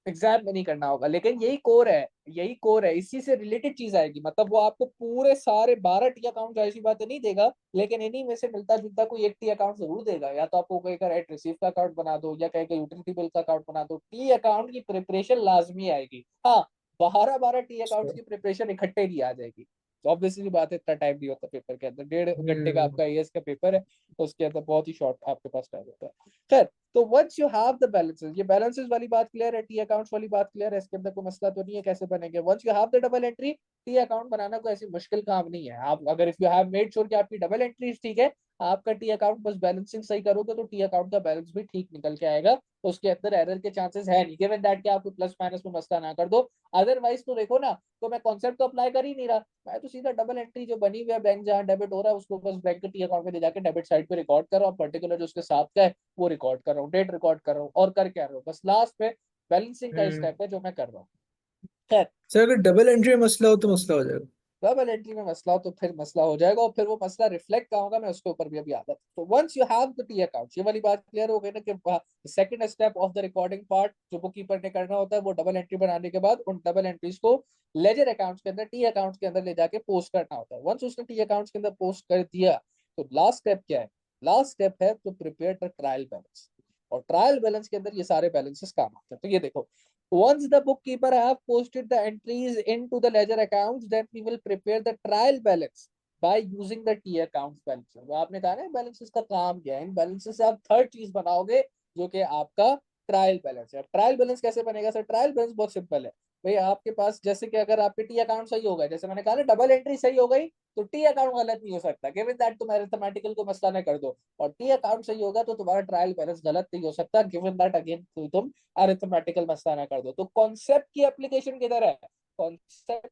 एग्जाम में नहीं करना होगा, लेकिन यही कोर है, यही कोर है, इसी से रिलेटेड चीज आएगी। मतलब वो आपको पूरे सारे 12 टी अकाउंट ऐसी बातें नहीं देगा, लेकिन इन्हीं में से मिलता जुलता कोई एक टी अकाउंट जरूर देगा। या तो आपको कहेगा राइट रिसीव का अकाउंट बना दो, या कहेगा यूटिलिटी बिल का अकाउंट बना दो। टी अकाउंट की प्रिपरेशन लाजमी आएगी। हाँ, 12 टी अकाउंट अच्छा। की प्रिपरेशन इकट्ठे नहीं आ जाएगी। तो ऑब्वियसली बात है, इतना टाइम नहीं होता पेपर के अंदर। 1.5 घंटे का हम्म। आपका एएस का पेपर है, तो उसके अंदर बहुत ही शॉर्ट आपके पास टाइम होता है। खैर, तो once you have the balances, ये बैलेंसेस वाली बात क्लियर है, टी अकाउंट्स वाली बात क्लियर है, इसके अंदर कोई मसला तो नहीं है कैसे बनेंगे। Once you have the double entry, T account बनाना कोई ऐसी मुश्किल काम नहीं है। आप अगर if you have made sure कि आपकी डबल एंट्री ठीक है, आपका टी अकाउंट बस बैलेंसिंग सही करोगे तो टी अकाउंट का बैलेंस भी ठीक निकल के आएगा। तो उसके अंदर एरर के चांसेस है नहीं, गिवन दैट कि आप प्लस माइनस में मसला ना कर दो। अदरवाइज तो देखो ना, तो मैं कॉन्सेप्ट तो अप्लाई कर ही नहीं रहा, मैं तो सीधा डबल एंट्री जो बनी हुई है, बैंक जहाँ डेबिट हो रहा है उसको बस बैंक के टी अकाउंट में ले जाके डेबिट साइड पे रिकॉर्ड कर रहा हूँ, पर्टिकुलर जो उसके साथ का है वो रिकॉर्ड कर रहा हूँ, डेट रिकॉर्ड कर रहा हूँ, और कर क्या रहा हूँ, बस लास्ट में बैलेंसिंग का हम्म। स्टेप है जो मैं कर रहा हूँ। खैर, सर अगर डबल एंट्री में मसला हो तो मसला हो जाएगा। डबल एंट्री में मसला हो तो फिर मसला हो जाएगा, और फिर वो मसला रिफ्लेक्ट कहाँ होगा, मैं उसके ऊपर भी अभी आता हूँ। तो once you have the T account, ये वाली बात क्लियर हो गई ना कि second step of the recording part जो बुक कीपर ने करना होता है, वो डबल एंट्री बनाने के बाद उन डबल एंट्रीज को लेजर अकाउंट्स के अंदर, टी अकाउंट्स के अंदर ले जाके पोस्ट करना होता है। वंस उसने टी अकाउंट्स के अंदर पोस्ट कर दिया, तो लास्ट स्टेप क्या है? लास्ट स्टेप है to prepare the trial balance. और ट्रायल बैलेंस के अंदर ये सारे बैलेंसेस काम आते हैं। तो ये देखो, once the bookkeeper have posted the entries into the ledger accounts, then we will prepare the trial balance by using the T accounts balances। तो आपने कहा ना बैलेंसेस का काम क्या है, इन बैलेंसेस से आप थर्ड चीज बनाओगे जो कि आपका ट्रायल बैलेंस है। ट्रायल बैलेंस कैसे बनेगा सर? ट्रायल बैलेंस बहुत सिंपल है भाई। आपके पास जैसे कि अगर आपके टी अकाउंट सही हो गए, जैसे मैंने कहा ना डबल एंट्री सही हो गई, तो टी अकाउंट गलत नहीं हो सकता, गिवन दैट तुम अरिथमेटिकल को मसला ना कर दो। और टी अकाउंट सही होगा तो तुम्हारा ट्रायल बैलेंस गलत नहीं हो सकता, गिवन दैट अगेन तुम अरिथमेटिकल मसला ना कर दो। तो कॉन्सेप्ट की एप्लीकेशन किधर है? कॉन्सेप्ट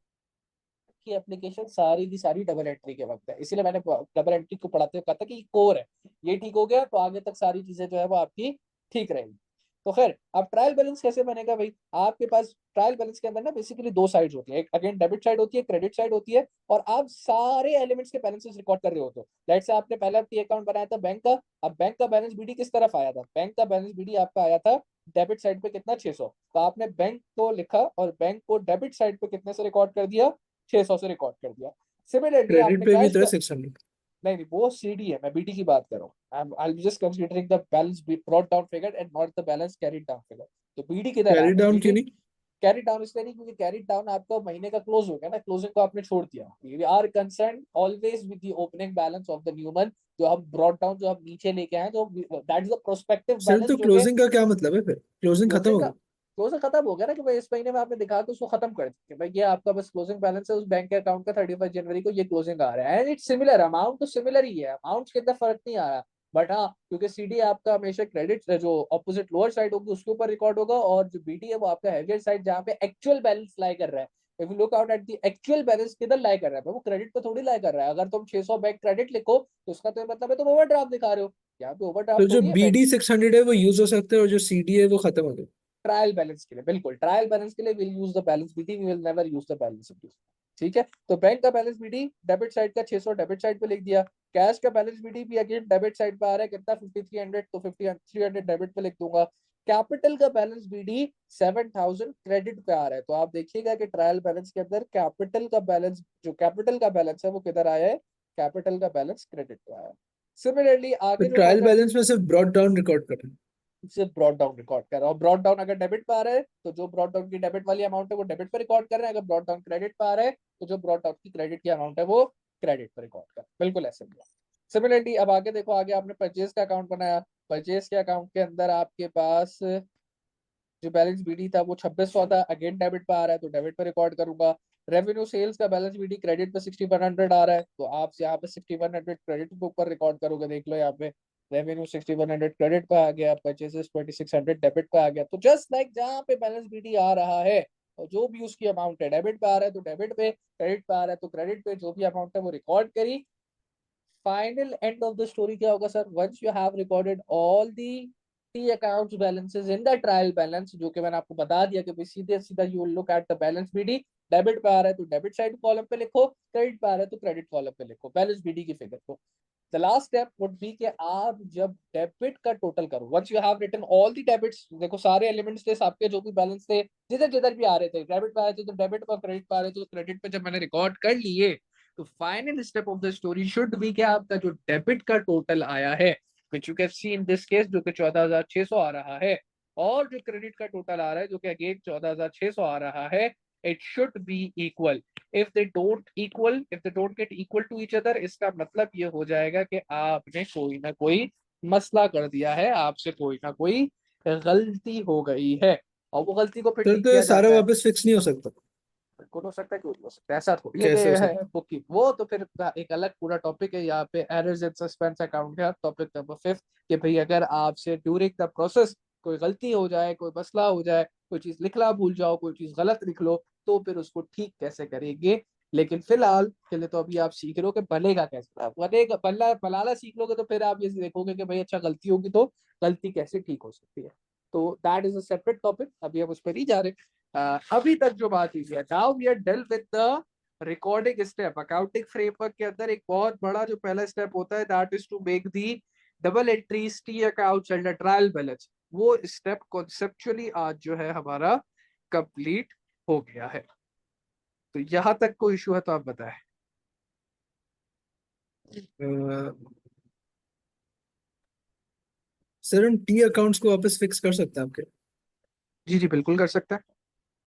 की एप्लीकेशन सारी की सारी डबल एंट्री के वक्त है। इसीलिए मैंने डबल एंट्री को पढ़ाते हुए कहा था कि कोर है, ये ठीक हो गया तो आगे तक सारी चीजें जो है वो आपकी ठीक रहेगी। तो खैर, अब ट्रायल बैलेंस कैसे बनेगा भाई? आपके पास ट्रायल बैलेंस के अंदर ना बेसिकली दो साइड्स होती है, एक अगेन डेबिट साइड होती है, क्रेडिट साइड होती है। और आप सारे एलिमेंट्स के बैलेंसेस रिकॉर्ड कर रहे हो। तो लेट्स से आपने पहला टी अकाउंट बनाया था बैंक का, अब बैंक का बैलेंस बीडी किस तरफ आया था? बैंक का बैलेंस बीडी आपका आया था डेबिट साइड पे कितना? 600। तो आपने बैंक को लिखा और बैंक को डेबिट साइड पे कितने से रिकॉर्ड कर दिया? 600 से रिकॉर्ड कर दिया। सिमिलरली क्रेडिट आपने पे भी कैश तो है का, 600। नहीं नहीं वो सीडी है, मैं बीटी की बात कर रहा हूँ। I am just considering the balance brought down figure and not the balance carried down figure. तो बीडी किधर है? कैरी आपने डाउन क्यों बीडी नहीं? कैरी डाउन इसलिए नहीं क्योंकि कैरी डाउन आपका महीने का क्लोज हो गया ना, क्लोजिंग को आपने छोड़ दिया। We are concern always with the opening balance of the new month. जो हम ब्रॉट डाउन जो हम नीचे लेके आए, जो that is the prospective sir balance तो जो कि क्लोजिंग का क्या मतलब है? फिर क्लोजिंग खत्म क्लोजिंग हो का गई? क्लोजिंग खत्म हो गया ना, कि भाई इस महीने में आपने दिखा के उसको खत्म कर दिया भाई, ये आपका बस क्लोजिंग बैलेंस है उस बैंक के अकाउंट का, 31 जनवरी को ये क्लोजिंग आ रहा है। एंड इट्स सिमिलर, अमाउंट तो सिमिलर ही है, अमाउंट के अंदर फर्क नहीं आ रहा। बट हाँ, क्योंकि सीडी आपका हमेशा क्रेडिट जो ऑपोजिट लोअर साइड होगी उसके ऊपर रिकॉर्ड होगा, और जो बीटी है वो आपका हेवियर साइड जहाँ पे एक्चुअल बैलेंस लाई कर रहा है। If you look out at the actual balance, किधर लाई कर रहा है वो? क्रेडिट पे थोड़ी लाई कर रहा है। अगर तुम 600 बैंक क्रेडिट लिखो तो उसका तो मतलब है तुम ओवरड्राफ्ट दिखा रहे हो। यहाँ पे तो ओवरड्राफ्ट जो थोड़ी है बैंक। BD 600 है वो यूज हो सकता है, और जो CD है वो खत्म हो गई? ट्रायल बैलेंस के लिए, बिल्कुल ट्रायल बैलेंस के लिए will use the balance BD, we will never use the balance BD. ठीक है, तो बैंक का बैलेंस बीडी डेबिट साइड का 600 डेबिट साइड पे लिख दिया। कैश का बैलेंस बीडी भी अगेन डेबिट साइड पे आ रहा है, कितना? 5300, तो 5300 डेबिट पे लिख दूंगा। कैपिटल का बैलेंस बीडी 7000 क्रेडिट पे आ रहा है। तो आप देखिएगा कि ट्रायल बैलेंस के अंदर कैपिटल का बैलेंस, जो कैपिटल का बैलेंस है वो किधर आया है? कैपिटल का बैलेंस क्रेडिट पे आया है। सिमिलरली तो आगे जो ट्रायल कॉन्सेप्ट, बैलेंस में सिर्फ ब्रॉट डाउन रिकॉर्ड कर रहे हैं? सिर्फ ब्रॉड डाउन रिकॉर्ड कर रहा है। और ब्रॉड डाउन अगर डेबिट पे आ रहा है तो जो ब्रॉड डाउन की डेबिट वाली अमाउंट है वो डेबिट पे रिकॉर्ड कर रहे हैं, अगर ब्रॉड डाउन क्रेडिट पे आ रहा है तो जो ब्रॉड डाउन की क्रेडिट की अमाउंट है वो क्रेडिट पे रिकॉर्ड कर, बिल्कुल ऐसे ही। सिमिलरली अब आगे देखो, आगे आपने परचेज का अकाउंट बनाया, परचेज के अकाउंट के अंदर आपके पास जो बैलेंस बीडी था वो 2600 था, अगेन डेबिट पे आ रहा है तो डेबिट पे रिकॉर्ड करूंगा। रेवेन्यू सेल्स का बैलेंस बीडी क्रेडिट पे 6100 आ रहा है, तो आप यहाँ पे 6100 क्रेडिट के ऊपर रिकॉर्ड करोगे। देख लो यहाँ पे रेवेन्यू 6100 क्रेडिट पे आ गया, परचेसेस 2600 डेबिट पे आ गया। तो जस्ट लाइक जहाँ पे बैलेंस बीडी आ रहा है और जो भी उसकी अमाउंट है, डेबिट पे आ रहा है तो डेबिट पे, क्रेडिट पे आ रहा है तो क्रेडिट पे, जो भी अमाउंट है वो रिकॉर्ड करी। Final end of the story क्या होगा sir? Once you have recorded all the T accounts balances in the trial balance, जो कि मैंने आपको बता दिया कि सीधे सीधा you will look at the balance BD. Debit पे आ रहा है तो डेबिट साइड कॉलम पे लिखो, क्रेडिट पे आ रहा है तो क्रेडिट कॉलम पे लिखो बैलेंस बीडी की फिगर को। The last step would be कि आप जब डेबिट का टोटल करो, once you have written all the debits, देखो सारे एलिमेंट्स थे, आपके जो भी बैलेंस थे, जिधर जिधर भी आ रहे थे, डेबिट पे आए थे तो डेबिट पर, क्रेडिट पे आ रहे थे तो क्रेडिट पे, जब मैंने रिकॉर्ड कर लिए, तो final step of the story should be कि आपका जो डेबिट का टोटल आया है, which you can C in this case, जो कि 14,600 आ रहा है, और जो क्रेडिट का टोटल आ रहा है जो कि अगेन 14,600 आ रहा है, it should be equal. If they don't get equal to each other, इसका मतलब ये हो जाएगा कि आपने कोई ना कोई मसला कर दिया है, आपसे कोई ना कोई गलती हो गई है, और वो गलती को फिर फिर ठीक तो ये किया सारा जाता है। वापस फिक्स नहीं हो सकता। बिल्कुल हो सकता है, क्यों नहीं हो सकता, ऐसा थोड़ी है कि कैसे हो है सकता? बुक की, वो तो फिर एक अलग पूरा टॉपिक है यहाँ पे, एरर्स एंड सस्पेंस अकाउंट है टॉपिक नंबर 5, कि भाई अगर आपसे ड्यूरिंग द प्रोसेस कोई गलती हो जाए, कोई मसला हो जाए, कोई चीज लिखना भूल जाओ, कोई चीज गलत लिख लो, तो फिर उसको ठीक कैसे करेंगे। लेकिन फिलहाल के लिए तो अभी आप सीख रहे हो कि बनेगा कैसे, आप बनेगा बनाना सीख लोगे तो फिर आप ये देखोगे कि भाई अच्छा गलती होगी तो गलती कैसे ठीक हो सकती है। तो that is a separate topic, अभी हम उस पर नहीं जा रहे। अभी तक जो बात हुई है, now we are deal with the recording step. Accounting framework के अंदर एक बहुत बड़ा जो पहला स्टेप होता है, that is to make the double entries T accounts and trial balance. वो स्टेप कॉन्सेप्चुअली आज जो है हमारा कंप्लीट हो गया है। तो यहां तक कोई इशू है तो आप बताएं। सर हम टी अकाउंट्स को वापस फिक्स कर सकते हैं आपके? जी जी बिल्कुल कर सकते हैं।